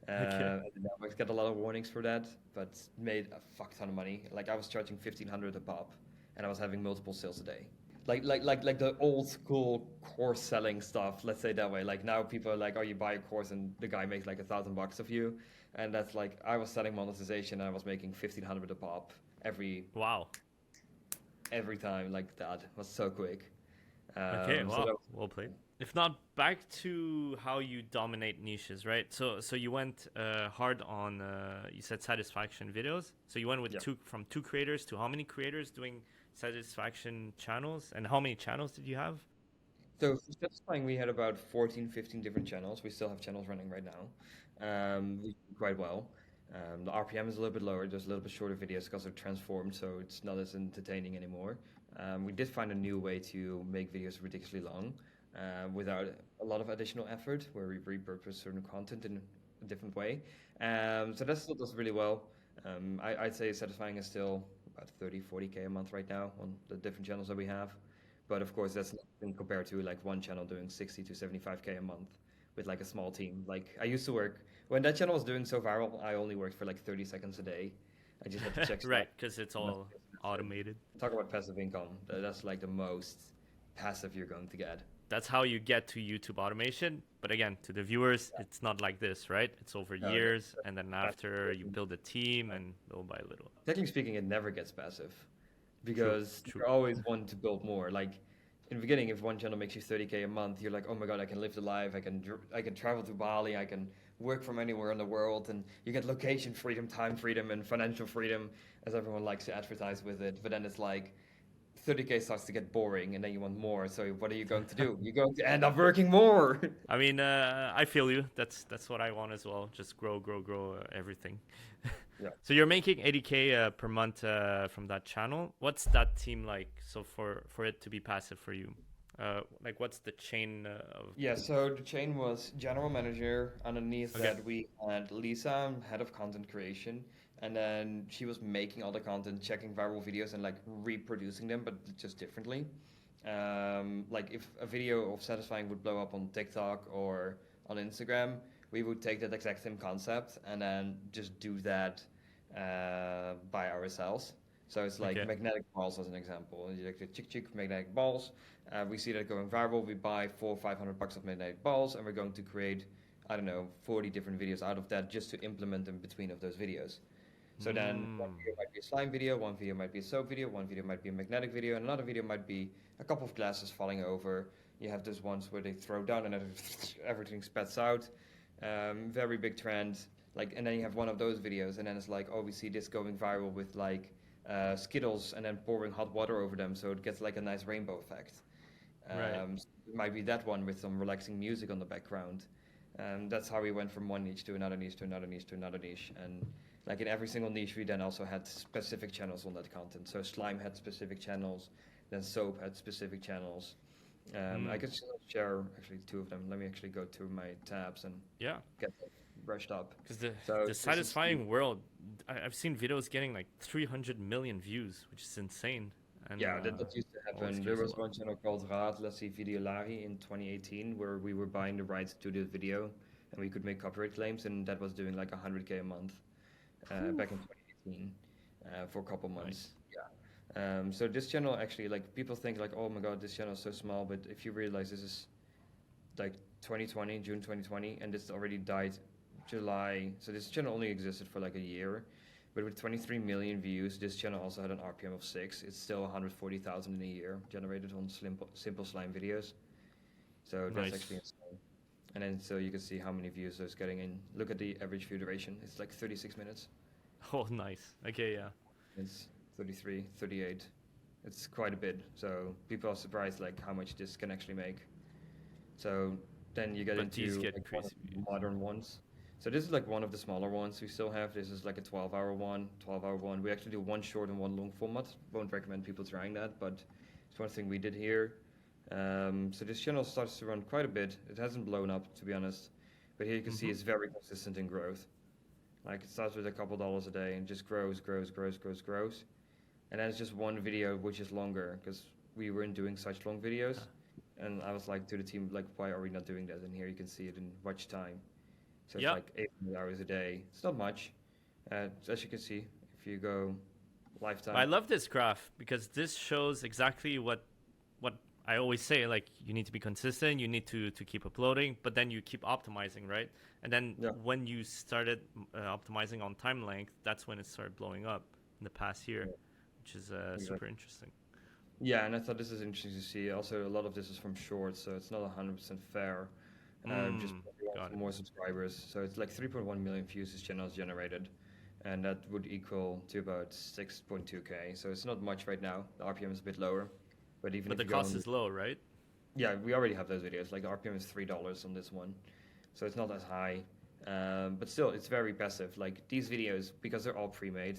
Okay. And the networks got a lot of warnings for that, but made a fuck ton of money. Like I was charging 1,500 a pop, and I was having multiple sales a day. Like the old school course selling stuff. Let's say that way. Like now people are like, oh, you buy a course and the guy makes like $1,000 of you, and that's like I was selling monetization and I was making 1,500 a pop every Wow. every time. Like that was so quick. Okay, So wow, that was, well played. If not, back to how you dominate niches, right? So you went hard on you said satisfaction videos. So you went with yeah. two creators to how many creators doing satisfaction channels, and how many channels did you have? So for satisfying, we had about 14, 15 different channels. We still have channels running right now. We do quite well. The RPM is a little bit lower. There's a little bit shorter videos because they're transformed, so it's not as entertaining anymore. We did find a new way to make videos ridiculously long without a lot of additional effort, where we repurpose certain content in a different way. So that still does really well. I'd say satisfying is still about 30, 40K a month right now on the different channels that we have. But of course, that's nothing compared to like one channel doing 60 to 75K a month with like a small team. Like I used to work when that channel was doing so viral, I only worked for like 30 seconds a day. I just had to check stuff. Right, because it's all automated. Talk about passive income. That's like the most passive you're going to get. That's how you get to YouTube automation. But again, to the viewers, it's not like this, right? It's over No, years, and then after you build a team, and little by little. technically speaking, it never gets passive because True. you always want to build more. Like in the beginning, if one channel makes you 30K a month, you're like, oh my god, I can live the life. I can travel to Bali. I can work from anywhere in the world, and you get location freedom, time freedom, and financial freedom, as everyone likes to advertise with it. But then it's like 30K starts to get boring, and then you want more. So what are you going to do? You're going to end up working more. I mean, I feel you. That's what I want as well. Just grow, everything. Yeah. So you're making 80K per month from that channel. What's that team like? So for it to be passive for you, like what's the chain of? Yeah, so the chain was general manager. Underneath Okay. that, we had Lisa, head of content creation, and then she was making all the content, checking viral videos, and like reproducing them, but just differently. Like if a video of satisfying would blow up on TikTok or on Instagram, we would take that exact same concept and then just do that by ourselves. So it's like Okay. magnetic balls as an example. You like the chick magnetic balls. We see that going viral. We buy $400-500 of magnetic balls, and we're going to create, I don't know, 40 different videos out of that just to implement in between of those videos. So then one video might be a slime video, one video might be a soap video, one video might be a magnetic video, and another video might be a couple of glasses falling over. You have those ones where they throw down and everything spats out. Very big trend. Like, and then you have one of those videos, and then it's like, oh, we see this going viral with like Skittles and then pouring hot water over them, so it gets like a nice rainbow effect. Right. So it might be that one with some relaxing music on the background. That's how we went from one niche to another niche to another niche to another niche. And like in every single niche, we then also had specific channels on that content. So slime had specific channels, then soap had specific channels. I could share actually two of them. Let me actually go to my tabs and Yeah. get them brushed up. Because So the this is- satisfying world, I've seen videos getting like 300 million views, which is insane. And Yeah, that used to happen. always There gives a was lot. one channel called Raad, let's see, Videolari in 2018, where we were buying the rights to the video, and we could make copyright claims, and that was doing like 100K a month back in 2018 for a couple months. Yeah. So this channel actually, like people think like, oh my god, this channel is so small, but if you realize this is like 2020, June 2020, and this already died July. So this channel only existed for like a year. But with 23 million views, this channel also had an RPM of 6. It's still 140,000 in a year generated on simple slime videos. So that's Nice. actually insane. And then so you can see how many views those getting in. Look at the average view duration. It's like 36 minutes. Oh, nice. Okay, yeah. It's 33, 38. It's quite a bit. So people are surprised like how much this can actually make. So then you get But these into get like one crazy of the views. modern ones. So this is like one of the smaller ones we still have. This is like a 12-hour one, 12-hour one. We actually do one short and one long format. Won't recommend people trying that, but it's one thing we did here. So this channel starts to run quite a bit. It hasn't blown up, to be honest, but here you can see it's very consistent in growth. Like it starts with a couple dollars a day and just grows, and then it's just one video which is longer because we weren't doing such long videos. And I was like to the team, like, why are we not doing that? And here you can see it in watch time. So it's Yep. like 800 hours a day. It's not much. As you can see, if you go lifetime. I love this graph because this shows exactly what I always say. Like you need to be consistent, you need to keep uploading, but then you keep optimizing, right? And then Yeah. when you started optimizing on time length, that's when it started blowing up in the past year, which is super interesting. Yeah, and I thought this is interesting to see. Also, a lot of this is from shorts, so it's not 100% fair. Just Got it. more subscribers. So it's like 3.1 million views this channel has generated, and that would equal to about 6.2K. So it's not much right now. The RPM is a bit lower, but even But if the you go cost on- is low, right? yeah, we already have those videos. Like the RPM is $3 on this one, so it's not as high. But still, it's very passive. Like these videos, because they're all pre-made.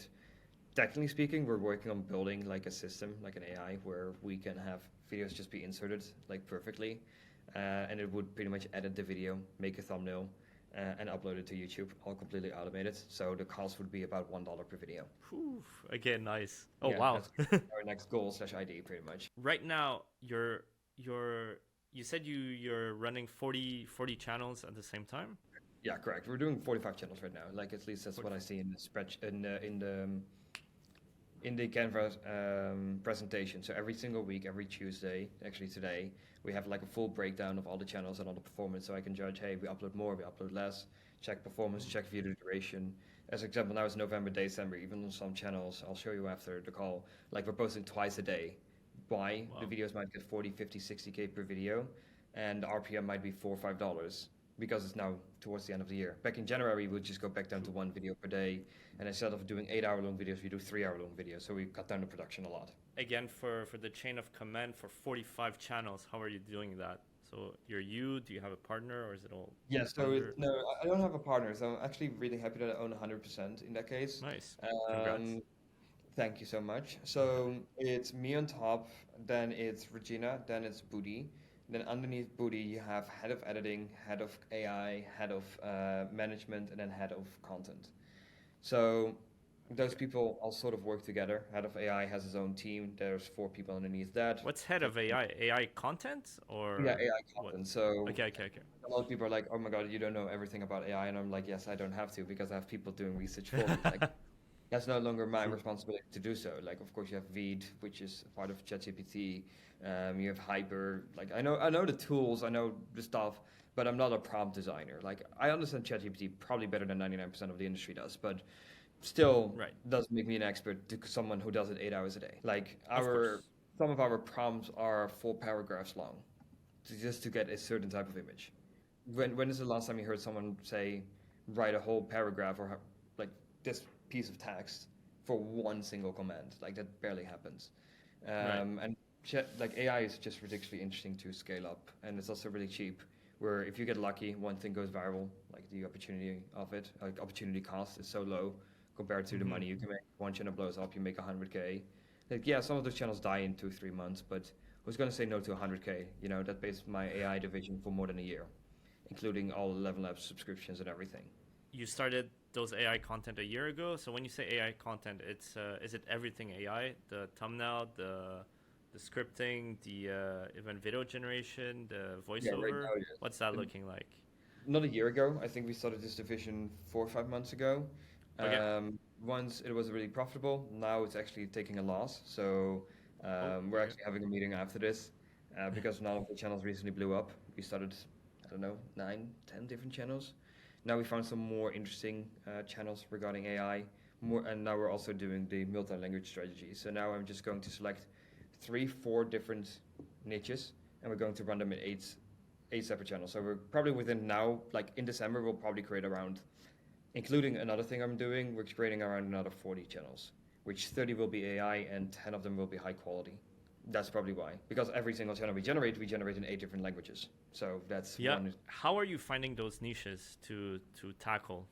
Technically speaking, we're working on building like a system, like an AI, where we can have videos just be inserted like perfectly, and it would pretty much edit the video, make a thumbnail, and upload it to YouTube, all completely automated. So the cost would be about $1 per video. Whew, again, nice. Oh Yeah, wow. that's our next goal / ID, pretty much. Right now, you said you're running 40 channels at the same time. Yeah, correct. We're doing 45 channels right now. Like at least that's what I see in the spread in the Canva presentation. So every single week, every Tuesday, actually today, we have like a full breakdown of all the channels and all the performance. So I can judge, hey, we upload more, we upload less, check performance, check video duration. As example, now it's November, December. Even on some channels, I'll show you after the call, like we're posting twice a day. Why? Wow. The videos might get 40, 50, 60K per video, and the RPM might be $4 or $5 because it's now towards the end of the year. Back in January, we'll just go back down to one video per day, and instead of doing 8-hour-long videos, we do 3-hour-long videos. So we cut down the production a lot. Again, for the chain of command for 45 channels, how are you doing that? So do you have a partner, or is it all? Yeah, so under- no, I don't have a partner, so I'm actually really happy that I own 100% in that case. Nice. Congrats. Thank you so much. So it's me on top, then it's Regina, then it's Booty. Then underneath Booty, you have head of editing, head of AI, head of management, and then head of content. So those people all sort of work together. Head of AI has his own team. There's 4 people underneath that. What's head of AI? AI content or Yeah, AI what? content. So Okay. a lot of people are like, "Oh my God, you don't know everything about AI," and I'm like, "Yes, I don't have to because I have people doing research for me." Like, that's no longer my responsibility to do so. Like, of course, you have Veed, which is part of ChatGPT. You have Hyper. Like, I know the tools, I know the stuff, but I'm not a prompt designer. Like, I understand ChatGPT probably better than 99% of the industry does, but still Right. doesn't make me an expert to someone who does it 8 hours a day. Like, Of course. some of our prompts are 4 paragraphs long, just to get a certain type of image. When is the last time you heard someone say, write a whole paragraph or like this piece of text for one single command? Like that barely happens. Right. And like AI is just ridiculously interesting to scale up, and it's also really cheap. Where if you get lucky, one thing goes viral, like the opportunity of it, like opportunity cost is so low compared to the money you can make. One channel blows up, you make 100K. Like yeah, some of those channels die in 2-3 months, but who's gonna say no to 100K? You know, that pays my AI division for more than a year, including all Level Labs subscriptions and everything. You started those AI content a year ago. So when you say AI content, it's is it everything AI? The thumbnail, the scripting, the even video generation, the Yeah, right voiceover. now it is. What's that looking like? Not a year ago. I think we started this division 4 or 5 months ago. Okay. Once it was really profitable. Now it's actually taking a loss. So we're okay. actually having a meeting after this because none of the channels recently blew up. We started, I don't know, 9, 10 different channels. Now we found some more interesting channels regarding AI. And now we're also doing the multi-language strategy. So now I'm just going to select 3, 4 different niches, and we're going to run them in 8 separate channels. So we're probably within now, like in December, we'll probably create around, including another thing I'm doing, we're creating around another 40 channels, which 30 will be AI and 10 of them will be high quality. That's probably why. Because every single channel we generate in 8 different languages. So that's Yeah. one. How are you finding those niches to tackle?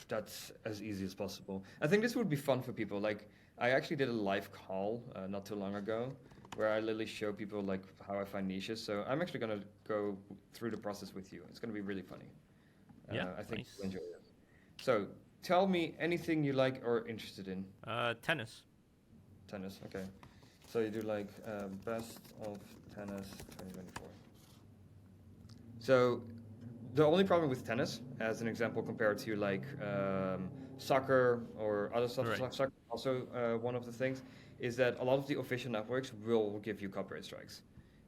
That's as easy as possible. I think this would be fun for people. Like, I actually did a live call not too long ago where I literally show people like how I find niches. So I'm actually gonna go through the process with you. It's gonna be really funny. Yeah, I think nice. you'll enjoy it. So tell me anything you like or interested in. Tennis. Tennis, okay. So you do like best of tennis 2024. So the only problem with tennis, as an example, compared to like soccer or other stuff, Right. soccer also one of the things, is that a lot of the official networks will give you copyright strikes,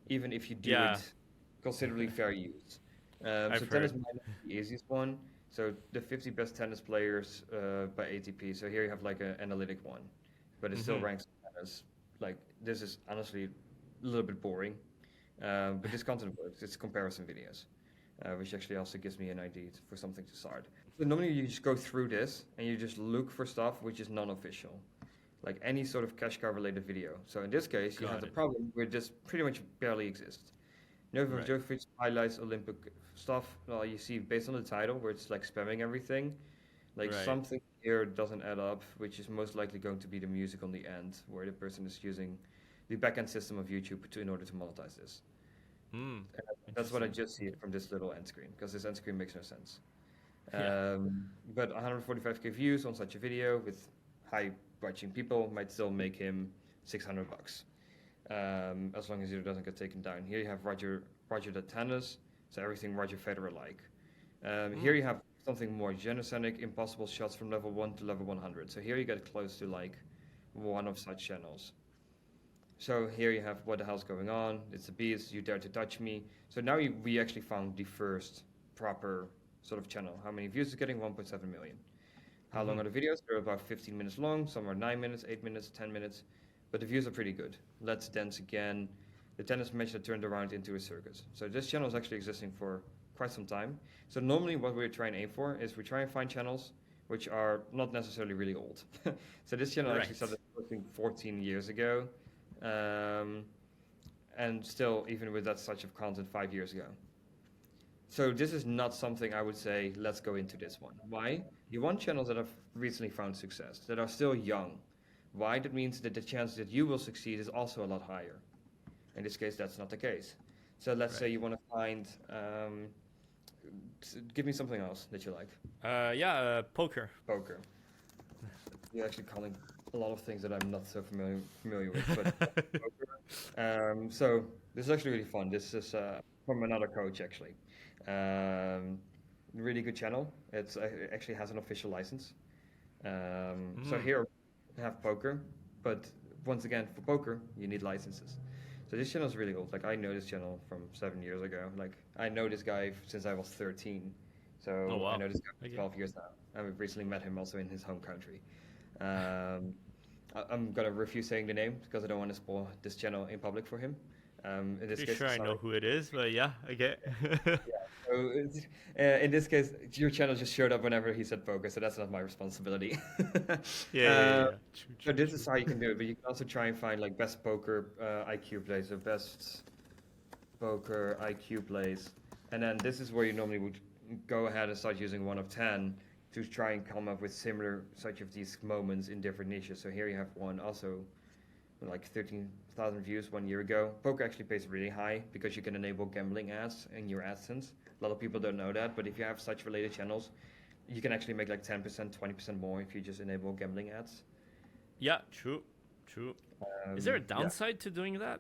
even if you do Yeah. it considerably fair use. I've So tennis heard. might not be the easiest one. So the 50 best tennis players by ATP. So here you have like an analytic one, but it still ranks tennis. Like this is honestly a little bit boring, but this content works. It's comparison videos, which actually also gives me an idea for something to start. So normally you just go through this and you just look for stuff which is non-official, like any sort of cash cow related video. So in this case, you Got have the it. problem where this pretty much barely exists. Novak Right. Djokovic highlights Olympic stuff. Well, you see based on the title where it's like spamming everything, like Right. something here doesn't add up, which is most likely going to be the music on the end, where the person is using the backend system of YouTube in order to monetize this. Hmm. That's what I Interesting. just see from this little end screen, because this end screen makes no sense. Yeah. But 145k views on such a video with high watching people might still make him 600 bucks, as long as he doesn't get taken down. Here you have Roger the tennis, so everything Roger Federer like. Here Hmm. you have something more Genosonic, impossible shots from level 1 to level 100. So here you get close to like one of such channels. So here you have what the hell's going on. It's a beast. You dare to touch me. So now we actually found the first proper sort of channel. How many views is getting? 1.7 million. How long Mm-hmm. are the videos? They're about 15 minutes long. Some are 9 minutes, 8 minutes, 10 minutes. But the views are pretty good. Let's Dance Again. The tennis match that turned around into a circus. So this channel is actually existing for quite some time. So normally what we're trying to aim for is we try and find channels which are not necessarily really old. So this channel actually Right. started working 14 years ago. Um, and still, even with that such of content 5 years ago. So this is not something I would say, let's go into this one. Why? You want channels that have recently found success, that are still young. Why? That means that the chance that you will succeed is also a lot higher. In this case, that's not the case. So let's say Right. you want to find, give me something else that you like. Yeah. Poker. Poker. You're actually calling a lot of things that I'm not so familiar with, but poker. So this is actually really fun. This is from another coach actually. Um, Really good channel. It actually has an official license. So Hmm. here we have poker, but once again for poker you need licenses. So this channel is really old. Like I know this channel from 7 years ago. Like I know this guy since I was 13. Oh So I wow. know this guy for Okay. 12 years now. And we've recently met him also in his home country. Um, I'm gonna refuse saying the name because I don't want to spoil this channel in public for him. In this Pretty case, sure I know sorry. who it is, but yeah. Okay. Yeah. So in this case, your channel just showed up whenever he said poker, so that's not my responsibility. Yeah. Yeah. Yeah. uh, Yeah. True. so True. this is True. how you can do it, but you can also try and find like best poker IQ plays, so best poker IQ plays, and then this is where you normally would go ahead and start using 1 of 10 to try and come up with similar such of these moments in different niches. So here you have one also like 13,000 views 1 year ago. Poker actually pays really high because you can enable gambling ads in your AdSense. A lot of people don't know that, but if you have such related channels, you can actually make like 10%, 20% more if you just enable gambling ads. Yeah. True. True. Is there a Yeah. downside to doing that?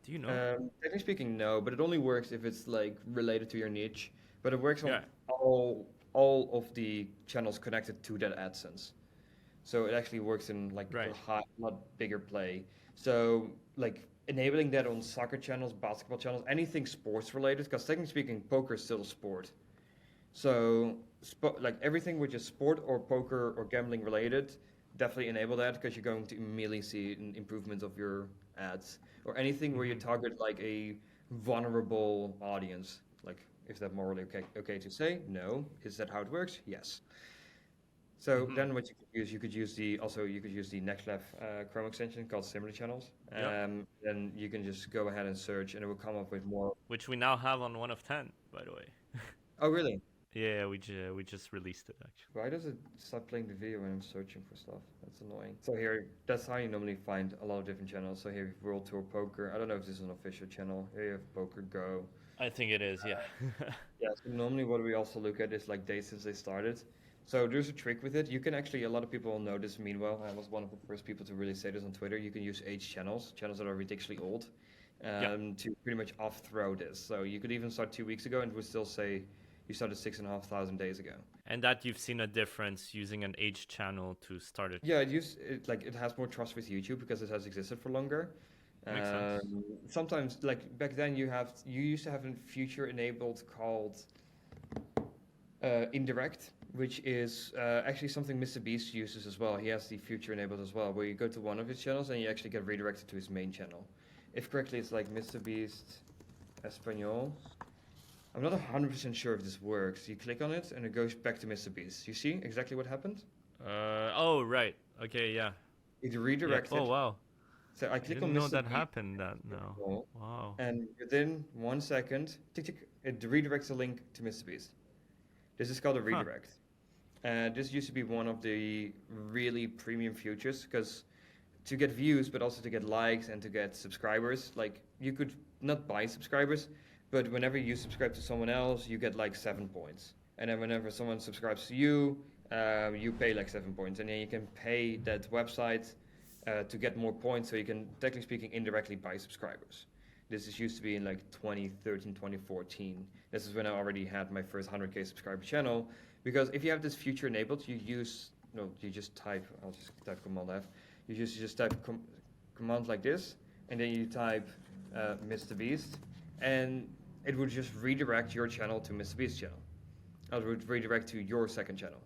Do you know? Technically speaking, no, but it only works if it's like related to your niche. But it works on Yeah. all of the channels connected to that AdSense. So it actually works in like Right. a lot bigger play. So like enabling that on soccer channels, basketball channels, anything sports related, because technically speaking, poker is still a sport. So like everything which is sport or poker or gambling related, definitely enable that because you're going to immediately see an improvement of your ads. Or anything where you Mm-hmm. target like a vulnerable audience. Like, is that morally okay to say? No. Is that how it works? Yes. So Mm-hmm. then what you could use you could use the NextLab Chrome extension called similar channels. Yep. Then you can just go ahead and search and it will come up with more. Which we now have on 1 of 10, by the way. Oh, really? Yeah. We just released it actually. Why does it stop playing the video when I'm searching for stuff? That's annoying. So here, that's how you normally find a lot of different channels. So here, we have World Tour Poker. I don't know if this is an official channel. Here you have Poker Go. I think it is. Yeah. Yeah, so normally what we also look at is like days since they started. So there's a trick with it. You can actually, a lot of people know this. Meanwhile, I was one of the first people to really say this on Twitter. You can use age channels, channels that are ridiculously old, Yeah. to pretty much off-throw this. So you could even start 2 weeks ago and it would still say you started 6,500 days ago. And that you've seen a difference using an age channel to start it. Yeah, it has more trust with YouTube because it has existed for longer. Makes sense. Sometimes like back then you used to have a feature enabled called indirect, which is actually something Mr. Beast uses as well. He has the feature enabled as well, where you go to one of his channels and you actually get redirected to his main channel. If correctly, it's like Mr. Beast Espanol. I'm not 100% sure if this works. You click on it and it goes back to Mr. Beast. You see exactly what happened? Oh, right. Okay, yeah. It Yeah. Oh, redirected. wow. So I I click didn't on know Mr. that Beast, happened that now. Wow. and within 1 second, tick, tick, it redirects the link to Mr. Beast. This is called a Huh. redirect. This used to be one of the really premium features because to get views, but also to get likes and to get subscribers, like you could not buy subscribers, But whenever you subscribe to someone else, you get like 7 points. And then whenever someone subscribes to you, you pay like 7 points. And then you can pay that website to get more points. So you can, technically speaking, indirectly buy subscribers. This is used to be in like 2013, 2014. This is when I already had my first 100K subscriber channel. Because if you have this feature enabled, you just type, I'll just type Command F. You just type command like this, and then you type Mr. Beast, and it would just redirect your channel to Mr. Beast's channel. It would redirect to your second channel.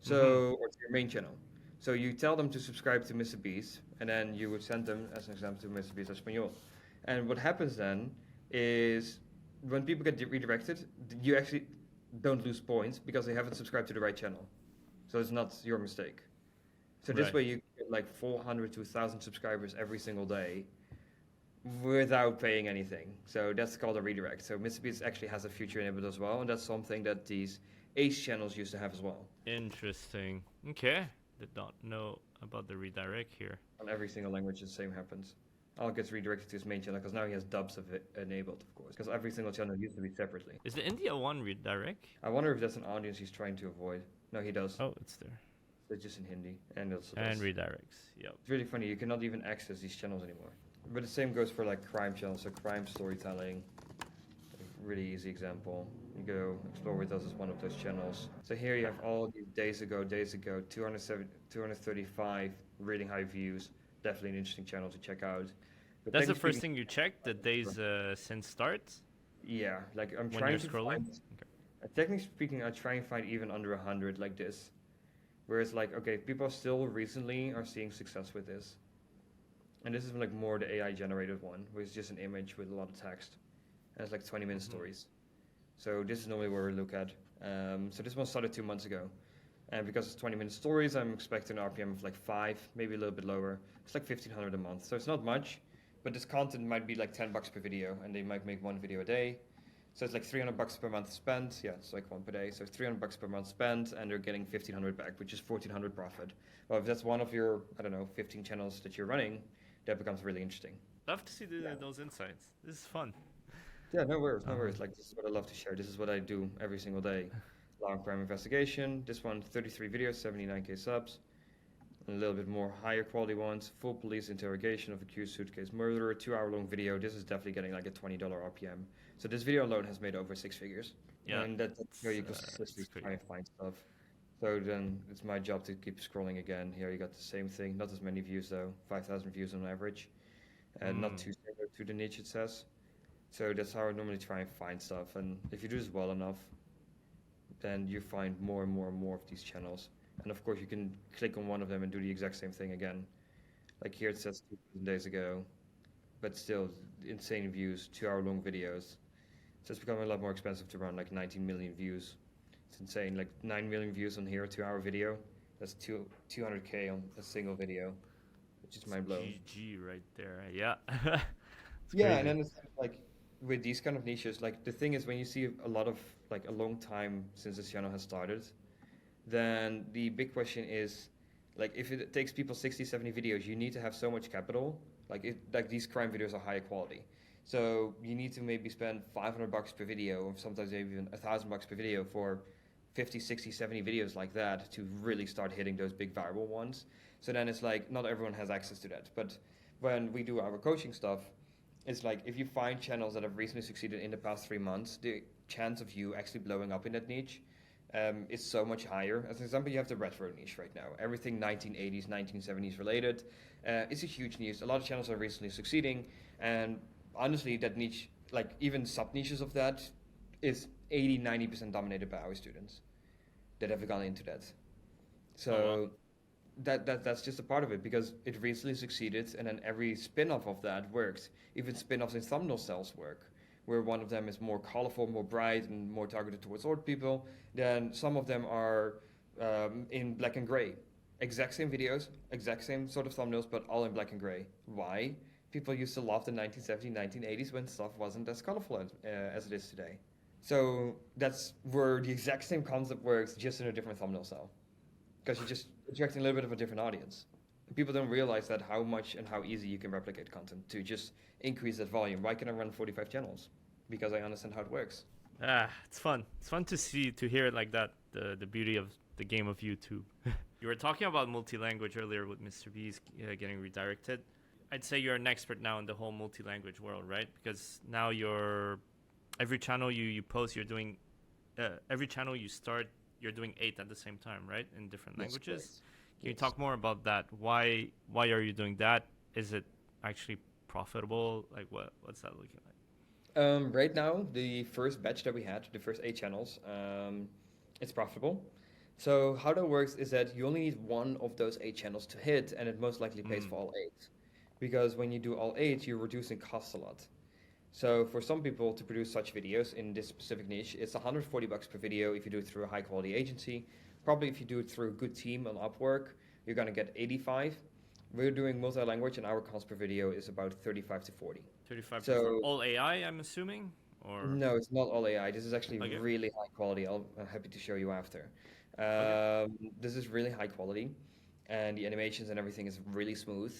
So, or to your main channel. So you tell them to subscribe to Mr. Beast, and then you would send them, as an example, to Mr. Beast Espanol. And what happens then is when people get redirected, you actually don't lose points because they haven't subscribed to the right channel. So it's not your mistake. So this way you get like 400 to 1,000 subscribers every single day without paying anything. So that's called a redirect. So Mr. Beast actually has a feature enabled as well, and that's something that these Ace channels used to have as well. Interesting. Okay. Did not know about the redirect here. On every single language, the same happens. All gets redirected to his main channel because now he has dubs of it enabled, of course. Because every single channel used to be separately. Is the India one redirect? I wonder if that's an audience he's trying to avoid. No, he does. Oh, it's there. It's just in Hindi. And redirects. Yep. It's really funny. You cannot even access these channels anymore. But the same goes for like crime channels. So crime storytelling. Really easy example. You go Explore With Us is one of those channels. So here you have all these days ago, 235 really high views. Definitely an interesting channel to check out. But that's the first thing you check, the days since start? Yeah, like I'm when trying you're to scrolling? find, technically speaking, I try and find even under 100 like this. Whereas like, okay, people still recently are seeing success with this. And this is like more the AI generated one, which is just an image with a lot of text. And it's like 20-minute stories. So this is normally where we look at. So this one started 2 months ago. And because it's 20-minute stories, I'm expecting an RPM of like 5, maybe a little bit lower. It's like 1,500 a month. So it's not much, but this content might be like $10 per video, and they might make one video a day. So it's like $300 per month spent. Yeah, it's like one per day. So it's $300 per month spent, and they're getting 1,500 back, which is 1,400 profit. Well, if that's one of your, 15 channels that you're running, that becomes really interesting. Love to see those insights. This is fun. Yeah, no worries, no worries. Like, this is what I love to share. This is what I do every single day. Long crime investigation. This one, 33 videos, 79K subs. And a little bit more higher quality ones. Full police interrogation of accused suitcase murderer. 2-hour-long video. This is definitely getting like a $20 RPM. So this video alone has made over 6 figures. Yeah, and that's how you consistently try and find stuff. So then it's my job to keep scrolling again. Here you got the same thing. Not as many views though. 5,000 views on average. And not too similar to the niche it says. So that's how I normally try and find stuff. And if you do this well enough, then you find more and more and more of these channels. And of course, you can click on one of them and do the exact same thing again. Like here it says 2,000 days ago, but still insane views, 2-hour-long videos. So it's becoming a lot more expensive to run, like 19 million views. It's insane, like 9 million views on here, a 2-hour video. That's 200K on a single video, which is mind blowing. GG right there. Yeah. Yeah, and then it's like with these kind of niches, like the thing is when you see a lot of like a long time since this channel has started, then the big question is like if it takes people 60, 70 videos, you need to have so much capital. Like these crime videos are higher quality. So you need to maybe spend $500 per video, or sometimes even $1,000 per video for 50, 60, 70 videos like that to really start hitting those big viral ones. So then it's like not everyone has access to that. But when we do our coaching stuff, it's like if you find channels that have recently succeeded in the past 3 months, the chance of you actually blowing up in that niche is so much higher. As an example, you have the retro niche right now. Everything 1980s, 1970s related. It's a huge niche. A lot of channels are recently succeeding. And honestly, that niche, like even sub-niches of that, is 80, 90% dominated by our students that have gone into that. So that's just a part of it because it recently succeeded, and then every spin-off of that works. Even spin-offs in thumbnail cells work, where one of them is more colorful, more bright, and more targeted towards old people. Then some of them are in black and gray. Exact same videos, exact same sort of thumbnails, but all in black and gray. Why? People used to love the 1970s, 1980s when stuff wasn't as colorful as it is today. So that's where the exact same concept works, just in a different thumbnail cell. Because you're just attracting a little bit of a different audience. People don't realize that how much and how easy you can replicate content to just increase that volume. Why can I run 45 channels? because I understand how it works. It's fun. It's fun to see, to hear it like that. The beauty of the game of YouTube. You were talking about multi-language earlier with Mr. B's getting redirected. I'd say you're an expert now in the whole multi-language world, right? Because now every channel you post, you're doing every channel you start, you're doing 8 at the same time, right? In different Yes, languages. correct. Can you Yes. talk more about that? Why are you doing that? Is it actually profitable? Like what's that looking like? Right now, the first batch that we had, the first 8 channels, it's profitable. So how that works is that you only need one of those 8 channels to hit, and it most likely pays Mm. for all 8. Because when you do all 8, you're reducing costs a lot. So for some people to produce such videos in this specific niche, it's $140 per video if you do it through a high quality agency. Probably if you do it through a good team on Upwork, you're gonna get 85. We're doing multi-language, and our cost per video is about 35 to 40. 35 for So all AI, I'm assuming, or no, it's not all AI. This is actually okay, really high quality. I'm happy to show you after. okay. This is really high quality, and the animations and everything is really smooth.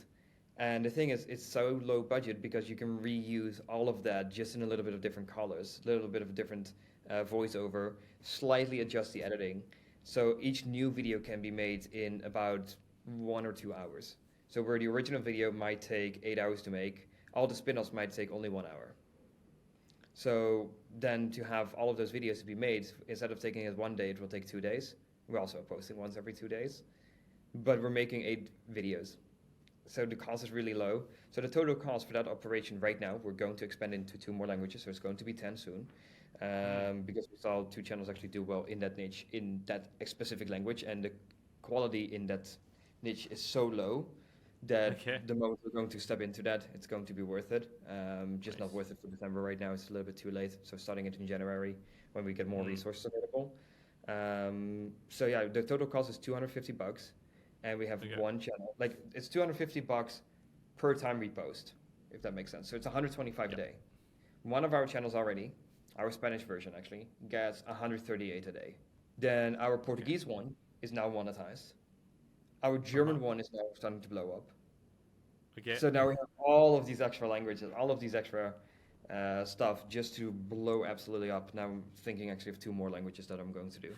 And the thing is, it's so low budget because you can reuse all of that just in a little bit of different colors, a little bit of different voiceover, slightly adjust the editing. So each new video can be made in about 1 or 2 hours. So where the original video might take 8 hours to make, all the spin-offs might take only 1 hour. So then to have all of those videos to be made, instead of taking it one day, it will take 2 days. We're also posting once every 2 days, but we're making 8 videos. So the cost is really low. So the total cost for that operation right now, we're going to expand into 2 more languages. So it's going to be 10 soon, because we saw 2 channels actually do well in that niche, in that specific language, and the quality in that niche is so low that Okay. the moment we're going to step into that, it's going to be worth it. Just not Nice. worth it for December right now. It's a little bit too late. So starting it in January when we get more Mm. resources available. So yeah, the total cost is $250, and we have Okay. one channel. Like it's $250 per time we post, if that makes sense. So it's 125 a Yeah. day. One of our channels already, our Spanish version actually, gets 138 a day. Then our Okay. Portuguese one is now monetized. Our Uh huh. German one is now starting to blow up. Okay. So now we have all of these extra languages, all of these extra stuff just to blow absolutely up. Now I'm thinking actually of 2 more languages that I'm going to do.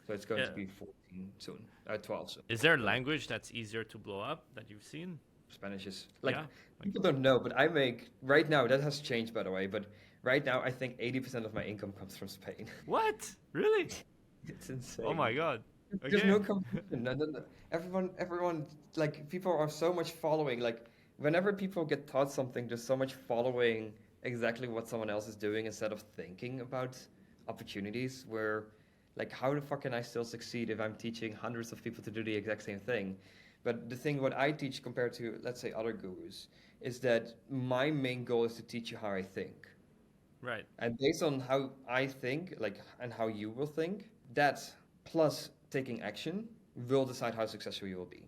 So it's going Yeah. to be 14 soon, 12 soon. Is there a language that's easier to blow up that you've seen? Spanish is like Yeah. Like people don't know, but I make right now. That has changed, by the way. But right now, I think 80% of my income comes from Spain. what? Really? It's Oh my insane. god. There's Okay. no competition. No, no, no. Everyone, like people are so much following. Like whenever people get taught something, there's so much following exactly what someone else is doing instead of thinking about opportunities. Where, like, how the fuck can I still succeed if I'm teaching hundreds of people to do the exact same thing? But the thing, what I teach compared to, let's say, other gurus, is that my main goal is to teach you how I think. Right. And based on how I think, like, and how you will think, that plus taking action will decide how successful you will be.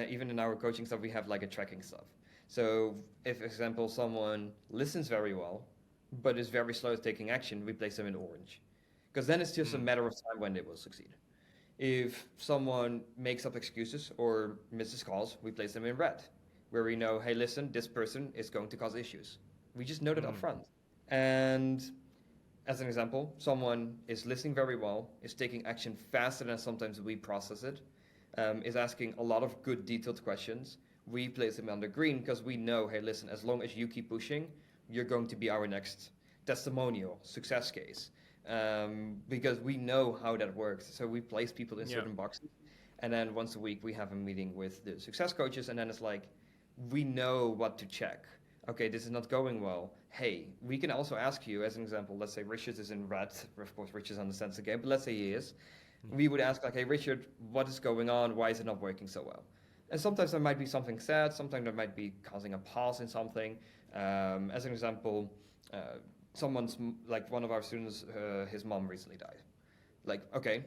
Even in our coaching stuff, we have like a tracking stuff. So, if, for example, someone listens very well, but is very slow at taking action, we place them in orange. Because then it's just a Mm. matter of time when they will succeed. If someone makes up excuses or misses calls, we place them in red, where we know, hey, listen, this person is going to cause issues. We just know that up Mm. front. And as an example, someone is listening very well, is taking action faster than sometimes we process it, is asking a lot of good detailed questions. We place them under green because we know, hey, listen, as long as you keep pushing, you're going to be our next testimonial, success case. Because we know how that works. So we place people in Yeah. certain boxes. And then once a week, we have a meeting with the success coaches. And then it's like, we know what to check. Okay, this is not going well. Hey, we can also ask you, as an example, let's say Richard is in red. Of course, Richard understands the game, but let's say he is. We would ask, like, hey, Richard, what is going on? Why is it not working so well? And sometimes there might be something sad. Sometimes there might be causing a pause in something. As an example, like one of our students, his mom recently died. Like, okay,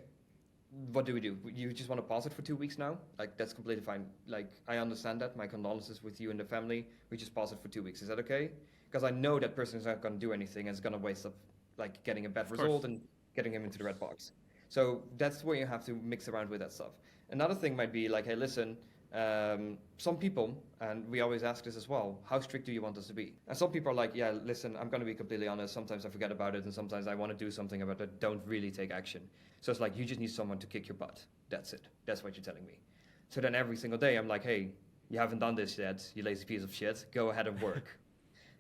what do we do? You just want to pause it for 2 weeks now? Like, that's completely fine. Like, I understand that. My condolences with you and the family. We just pause it for 2 weeks. Is that okay? Because I know that person is not going to do anything and it's going to waste up, like, getting a bad Of result course. and getting him into the red box. So that's where you have to mix around with that stuff. Another thing might be like, hey, listen, Some people, and we always ask this as well, how strict do you want us to be? And some people are like, yeah, listen, I'm going to be completely honest. Sometimes I forget about it, and sometimes I want to do something about it, don't really take action. So it's like, you just need someone to kick your butt. That's it. That's what you're telling me. So then every single day, I'm like, hey, you haven't done this yet, you lazy piece of shit. Go ahead and work.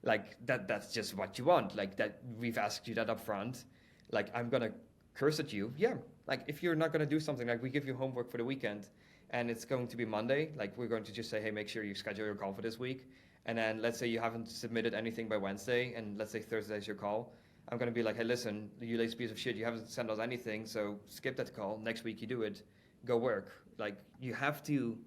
Like, that's just what you want. Like, that we've asked you that up front. Like, I'm going to curse at you. Yeah. Like, if you're not going to do something, like we give you homework for the weekend, and it's going to be Monday, like we're going to just say, hey, make sure you schedule your call for this week. And then let's say you haven't submitted anything by Wednesday, and let's say Thursday is your call. I'm going to be like, hey, listen, you lazy piece of shit, you haven't sent us anything, so skip that call. Next week you do it. Go work. Like, you have to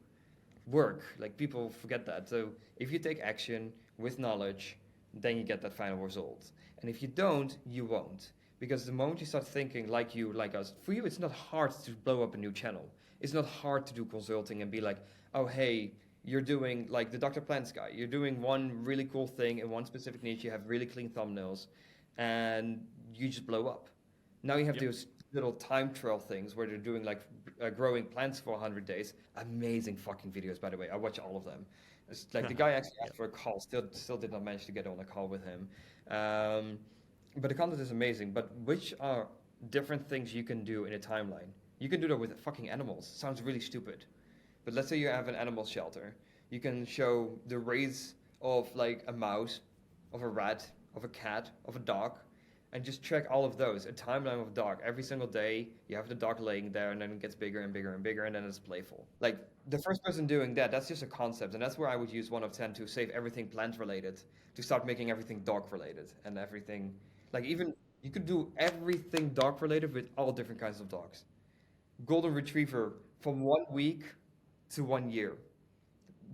work. Like, people forget that. So if you take action with knowledge, then you get that final result. And if you don't, you won't. Because the moment you start thinking like you, like us, for you, it's not hard to blow up a new channel. It's not hard to do consulting and be like, oh, hey, you're doing like the Dr. Plants guy. You're doing one really cool thing in one specific niche. You have really clean thumbnails, and you just blow up. Now you have those little time trial things where they're doing like growing plants for 100 days. Amazing fucking videos, by the way. I watch all of them. It's like the guy actually asked for a call. Still did not manage to get on a call with him. But the content is amazing. But which are different things you can do in a timeline? You can do that with fucking animals. Sounds really stupid. But let's say you have an animal shelter. You can show the raise of like a mouse, of a rat, of a cat, of a dog, and just track all of those. A timeline of dog. Every single day, you have the dog laying there, and then it gets bigger and bigger and bigger, and then it's playful. Like, the first person doing that, that's just a concept, and that's where I would use 1 of 10 to save everything plant-related, to start making everything dog-related, and everything... Like, even, you could do everything dog-related with all different kinds of dogs. Golden Retriever from 1 week to 1 year.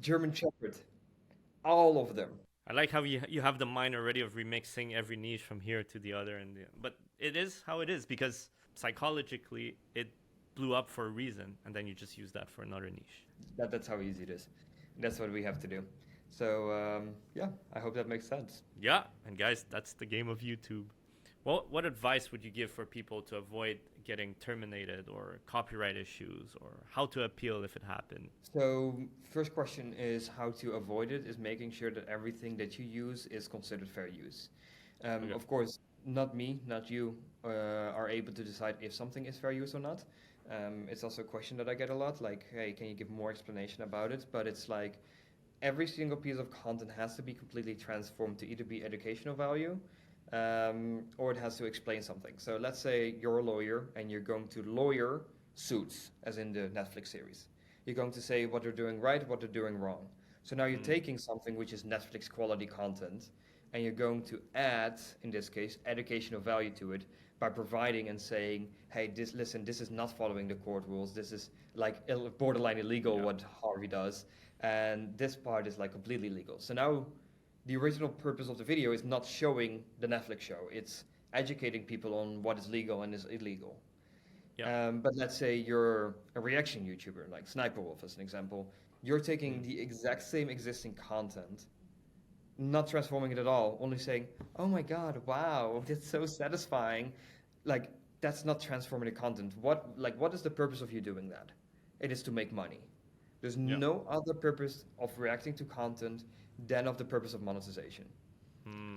German Shepherd. All of them. I like how you have the mind already of remixing every niche from here to the other, but it is how it is because psychologically it blew up for a reason, and then you just use that for another niche. That's how easy it is. That's what we have to do. So yeah, I hope that makes sense. Yeah, and guys, that's the game of YouTube. Well, what advice would you give for people to avoid getting terminated or copyright issues, or how to appeal if it happened? So first question is how to avoid it, is making sure that everything that you use is considered fair use. Okay. Of course, not me, not you, are able to decide if something is fair use or not. It's also a question that I get a lot, like, hey, can you give more explanation about it? But it's like every single piece of content has to be completely transformed to either be educational value, or it has to explain something. So let's say you're a lawyer and you're going to lawyer Suits, as in the Netflix series. You're going to say what they're doing right, what they're doing wrong. So now you're taking something which is Netflix quality content, and you're going to add, in this case, educational value to it by providing and saying, hey, this is not following the court rules. This is like borderline illegal what Harvey does, and this part is like completely legal. So now the original purpose of the video is not showing the Netflix show. It's educating people on what is legal and is illegal. Yeah. But let's say you're a reaction YouTuber, like Sniper Wolf as an example. You're taking the exact same existing content, not transforming it at all, only saying, oh my god, wow, that's so satisfying. Like, that's not transforming the content. What is the purpose of you doing that? It is to make money. There's no other purpose of reacting to content than of the purpose of monetization.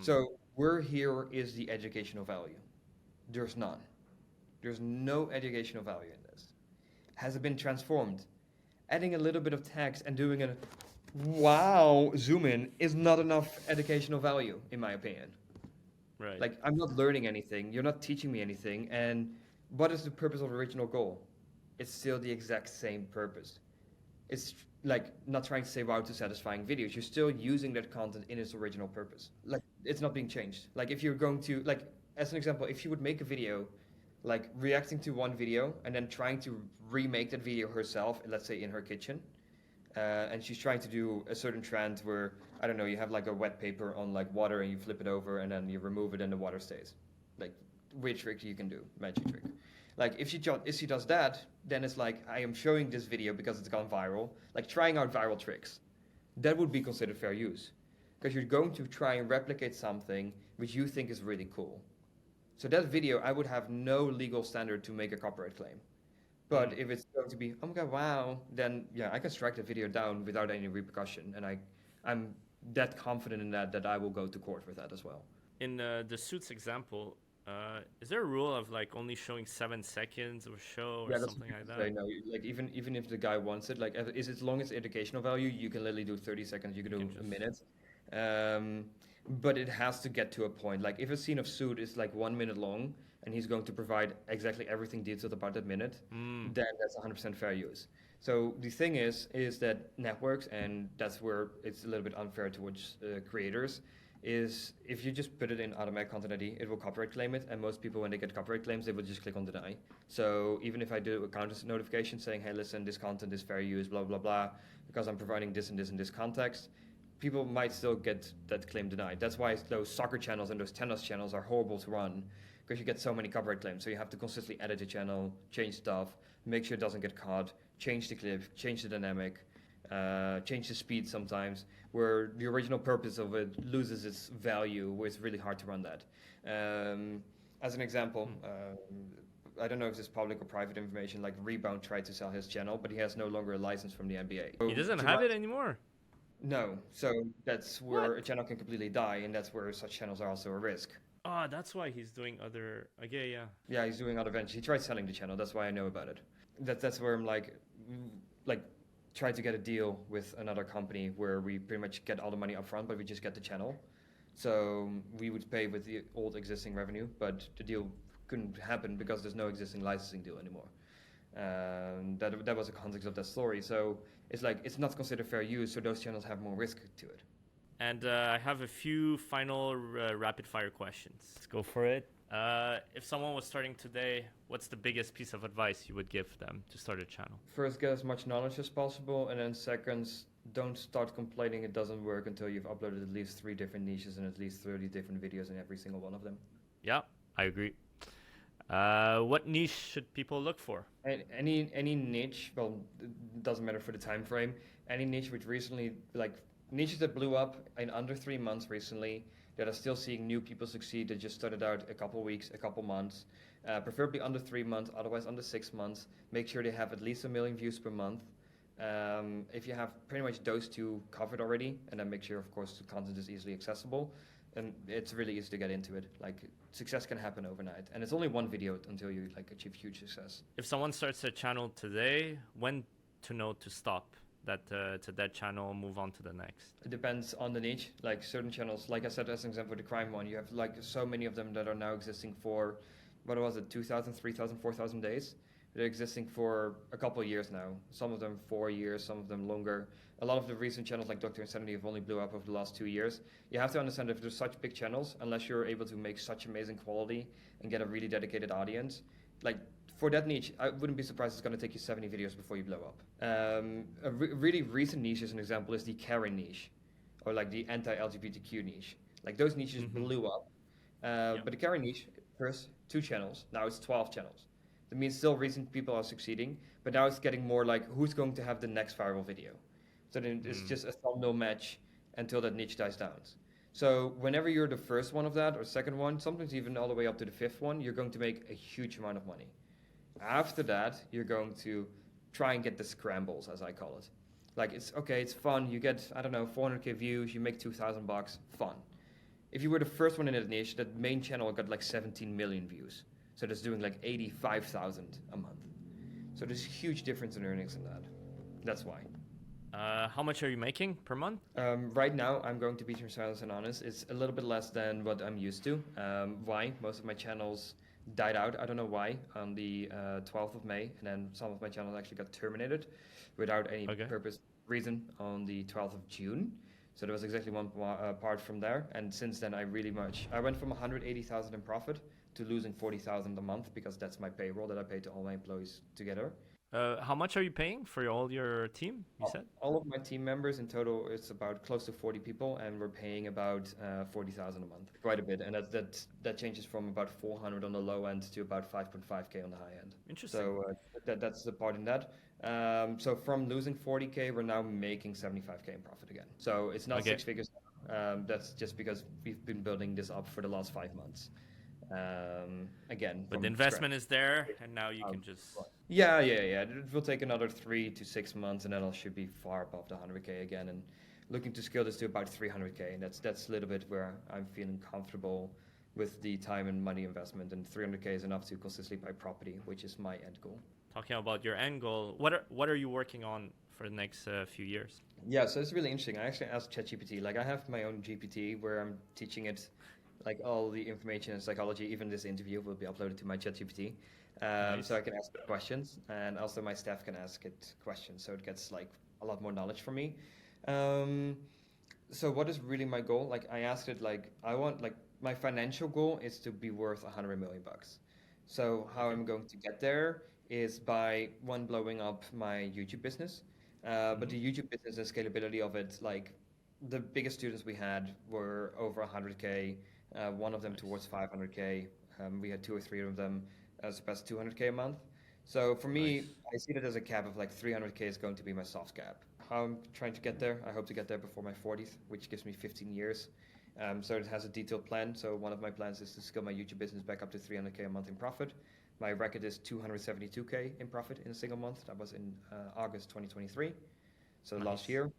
So where here is the educational value? There's none. There's no educational value in this. Has it been transformed? Adding a little bit of text and doing a wow zoom in is not enough educational value, in my opinion. Right. Like, I'm not learning anything. You're not teaching me anything. And what is the purpose of the original goal? It's still the exact same purpose. It's like not trying to say wow to satisfying videos. You're still using that content in its original purpose. Like, it's not being changed. Like, if you're going to, like, as an example, if you would make a video like reacting to one video and then trying to remake that video herself, let's say in her kitchen, and she's trying to do a certain trend where, I don't know, you have like a wet paper on like water and you flip it over and then you remove it and the water stays. Like, weird trick you can do, magic trick. Like, if she does that, then it's like, I am showing this video because it's gone viral, like trying out viral tricks. That would be considered fair use, because you're going to try and replicate something which you think is really cool. So that video, I would have no legal standard to make a copyright claim. But if it's going to be, oh my God, wow, then yeah, I can strike the video down without any repercussion. And I'm that confident in that I will go to court with that as well. In the Suits example, is there a rule of like only showing 7 seconds of a show or Yeah, that's something like say that? no. Like even if the guy wants it, like is as long as educational value, you can literally do 30 seconds. You can You do can a just minute. Um, but it has to get to a point. Like if a scene of Suit is like 1 minute long and he's going to provide exactly everything detailed about that minute, then that's 100% fair use. So the thing is that networks, and that's where it's a little bit unfair towards creators, is if you just put it in automatic content ID, it will copyright claim it, and most people, when they get copyright claims, they will just click on deny. So even if I do a counter notification saying, hey, listen, this content is fair use, blah, blah, blah, because I'm providing this and this and this context, people might still get that claim denied. That's why those soccer channels and those tennis channels are horrible to run, because you get so many copyright claims. So you have to consistently edit the channel, change stuff, make sure it doesn't get caught, change the clip, change the dynamic, change the speed sometimes, where the original purpose of it loses its value, where it's really hard to run that. As an example, I don't know if this is public or private information, like Rebound tried to sell his channel, but he has no longer a license from the NBA. He doesn't have it anymore. No, so that's where a channel can completely die, and that's where such channels are also a risk. Oh, that's why he's doing other. Okay, yeah. Yeah, he's doing other ventures. He tried selling the channel. That's why I know about it. That's where I'm like try to get a deal with another company where we pretty much get all the money up front, but we just get the channel. So we would pay with the old existing revenue, but the deal couldn't happen because there's no existing licensing deal anymore. That was the context of that story. So it's like it's not considered fair use, so those channels have more risk to it. And I have a few final rapid fire questions. Let's go for it. If someone was starting today, what's the biggest piece of advice you would give them to start a channel? First, get as much knowledge as possible, and then second, don't start complaining it doesn't work until you've uploaded at least 3 different niches and at least 30 different videos in every single one of them. Yeah, I agree. What niche should people look for? Any niche, well, it doesn't matter for the time frame. Any niche which recently, like niches that blew up in under 3 months recently, that are still seeing new people succeed, that just started out a couple weeks, a couple months, preferably under 3 months, otherwise under 6 months. Make sure they have at least 1 million views per month. If you have pretty much those 2 covered already, and then make sure, of course, the content is easily accessible, and it's really easy to get into it. Like success can happen overnight, and it's only 1 video until you like achieve huge success. If someone starts a channel today, when to know to stop that channel, move on to the next? It depends on the niche. Like certain channels, like I said as an example, the crime one, you have like so many of them that are now existing for, what was it, 2,000, 3,000, 4,000 days. They're existing for a couple of years now. Some of them 4 years, some of them longer. A lot of the recent channels like Dr. Insanity have only blew up over the last 2 years. You have to understand, if there's such big channels, unless you're able to make such amazing quality and get a really dedicated audience, like for that niche, I wouldn't be surprised it's going to take you 70 videos before you blow up. A really recent niche, as an example, is the Karen niche, or like the anti-LGBTQ niche. Like those niches blew up. But the Karen niche, first 2 channels, now it's 12 channels. That means still recent people are succeeding, but now it's getting more like who's going to have the next viral video. So then it's just a thumbnail match until that niche dies down. So whenever you're the first one of that, or second one, sometimes even all the way up to the 5th one, you're going to make a huge amount of money. After that, you're going to try and get the scrambles, as I call it. Like it's okay, it's fun. You get, I don't know, 400k views, you make $2,000, fun. If you were the first one in that niche, that main channel got like 17 million views. So that's doing like 85,000 a month. So there's a huge difference in earnings in that. That's why. How much are you making per month? Right now, I'm going to be transparent and honest. It's a little bit less than what I'm used to. Why? Most of my channels died out. I don't know why on the 12th of May, and then some of my channels actually got terminated without any reason on the 12th of June. So there was exactly one part from there, and since then I went from 180,000 in profit to losing 40,000 a month, because that's my payroll that I pay to all my employees together. How much are you paying for all your team, you said? All of my team members in total, it's about close to 40 people, and we're paying about 40,000 a month. Quite a bit, and that changes from about 400 on the low end to about 5.5k on the high end. Interesting. So that's the part in that. So from losing 40k, we're now making 75k in profit again. So it's not 6 figures. That's just because we've been building this up for the last 5 months. Again, but the investment is there, and now you can just Yeah. It will take another 3 to 6 months, and then I should be far above the 100K again. And looking to scale this to about 300K, and that's a little bit where I'm feeling comfortable with the time and money investment. And 300K is enough to consistently buy property, which is my end goal. Talking about your end goal, what are you working on for the next few years? Yeah, so it's really interesting. I actually asked ChatGPT. Like, I have my own GPT where I'm teaching it, like all the information in psychology. Even this interview will be uploaded to my ChatGPT, Nice. so I can ask it questions, and also my staff can ask it questions. So it gets like a lot more knowledge from me. Um, so what is really my goal? Like, I asked it, like, I want, like, my financial goal is to be worth 100 million bucks. So how Okay. I'm going to get there is by one, blowing up my YouTube business. But Hmm. the YouTube business and scalability of it, like, the biggest students we had were over 100K, one of them Nice. towards 500K. We had two or three of them surpass 200K a month. So for me, Nice. I see that as a cap of like 300K is going to be my soft cap. How I'm trying to get there, I hope to get there before my 40th, which gives me 15 years. So it has a detailed plan. So one of my plans is to scale my YouTube business back up to 300K a month in profit. My record is 272K in profit in a single month. That was in August 2023, so last Nice. year.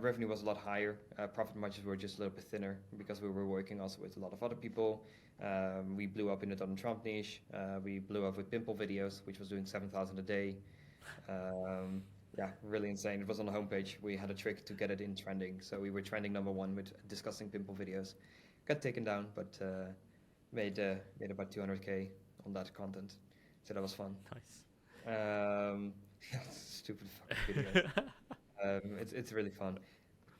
Revenue was a lot higher. Profit margins were just a little bit thinner because we were working also with a lot of other people. We blew up in the Donald Trump niche. We blew up with pimple videos, which was doing 7,000 a day. Um, yeah, really insane. It was on the homepage. We had a trick to get it in trending. So we were trending number one with discussing pimple videos. Got taken down, but made about 200K on that content. So that was fun. Nice. Um, yeah, stupid fucking videos. It's really fun.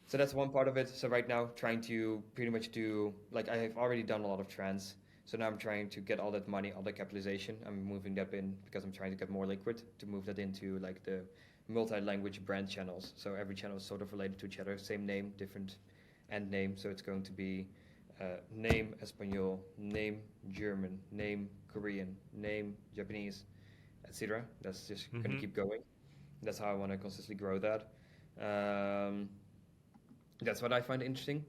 So that's one part of it. So right now, trying to pretty much do, like, I have already done a lot of trends. So now I'm trying to get all that money, all that capitalization. I'm moving that in because I'm trying to get more liquid to move that into like the multi-language brand channels. So every channel is sort of related to each other, same name, different end name. So it's going to be name Espanol, name German, name Korean, name Japanese, etc. That's just going to Hmm. keep going. That's how I want to consistently grow that. Um, that's what I find interesting.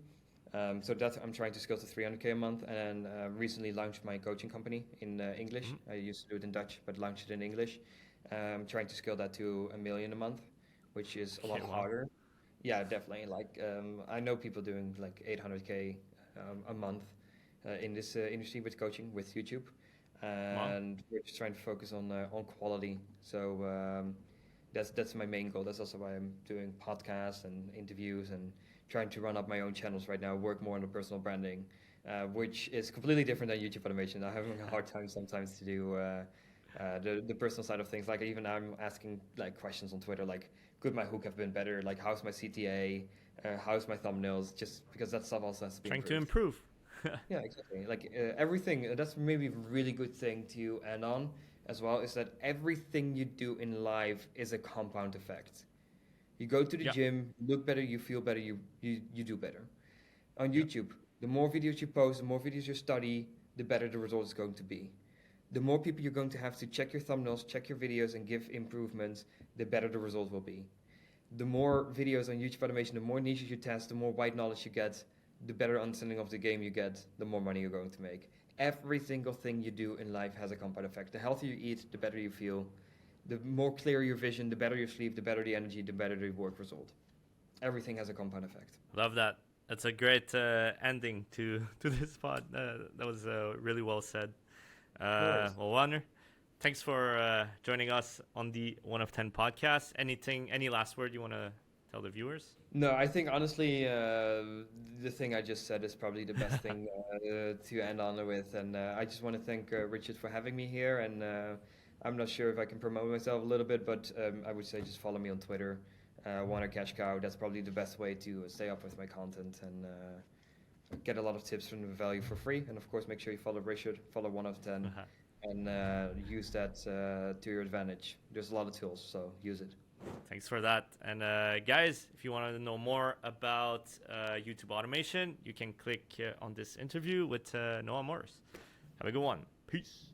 So that I'm trying to scale to 300K a month, and recently launched my coaching company in English. Hmm. I used to do it in Dutch, but launched it in English. Trying to scale that to 1 million a month, which is a lot Okay. Wow. harder. Yeah, definitely. Like, I know people doing like 800K a month in this industry with coaching with YouTube, Wow. and we're just trying to focus on quality. So that's my main goal. That's also why I'm doing podcasts and interviews and trying to run up my own channels right now. Work more on the personal branding, which is completely different than YouTube automation. I'm having a hard time sometimes to do the personal side of things. Like, even I'm asking like questions on Twitter, like, could my hook have been better? Like, how's my CTA? How's my thumbnails? Just because that stuff also has to be Trying to improved. improve. Yeah, exactly. Like, everything. That's maybe a really good thing to end on as well. Is that everything you do in life is a compound effect. You go to the Yeah. gym, you look better, you feel better, you do better. On Yeah. YouTube, the more videos you post, the more videos you study, the better the result is going to be. The more people you're going to have to check your thumbnails, check your videos, and give improvements, the better the result will be. The more videos on YouTube automation, the more niches you test, the more white knowledge you get, the better understanding of the game you get, the more money you're going to make. Every single thing you do in life has a compound effect. The healthier you eat, the better you feel. The more clear your vision, the better your sleep, the better the energy, the better the work result. Everything has a compound effect. Love that. That's a great ending to this pod. That was really well said. No worries. Well, Wanner, thanks for joining us on the One of 10 podcast. Any last word you want to tell the viewers? No, I think honestly, the thing I just said is probably the best thing to end on with. And I just want to thank Richard for having me here. And I'm not sure if I can promote myself a little bit, but I would say just follow me on Twitter, Wanner Cash Cow. That's probably the best way to stay up with my content and get a lot of tips from the value for free. And of course, make sure you follow Richard, follow 1 of 10, and use that to your advantage. There's a lot of tools, so use it. Thanks for that. And guys, if you want to know more about YouTube automation, you can click on this interview with Noah Morris. Have a good one. Peace.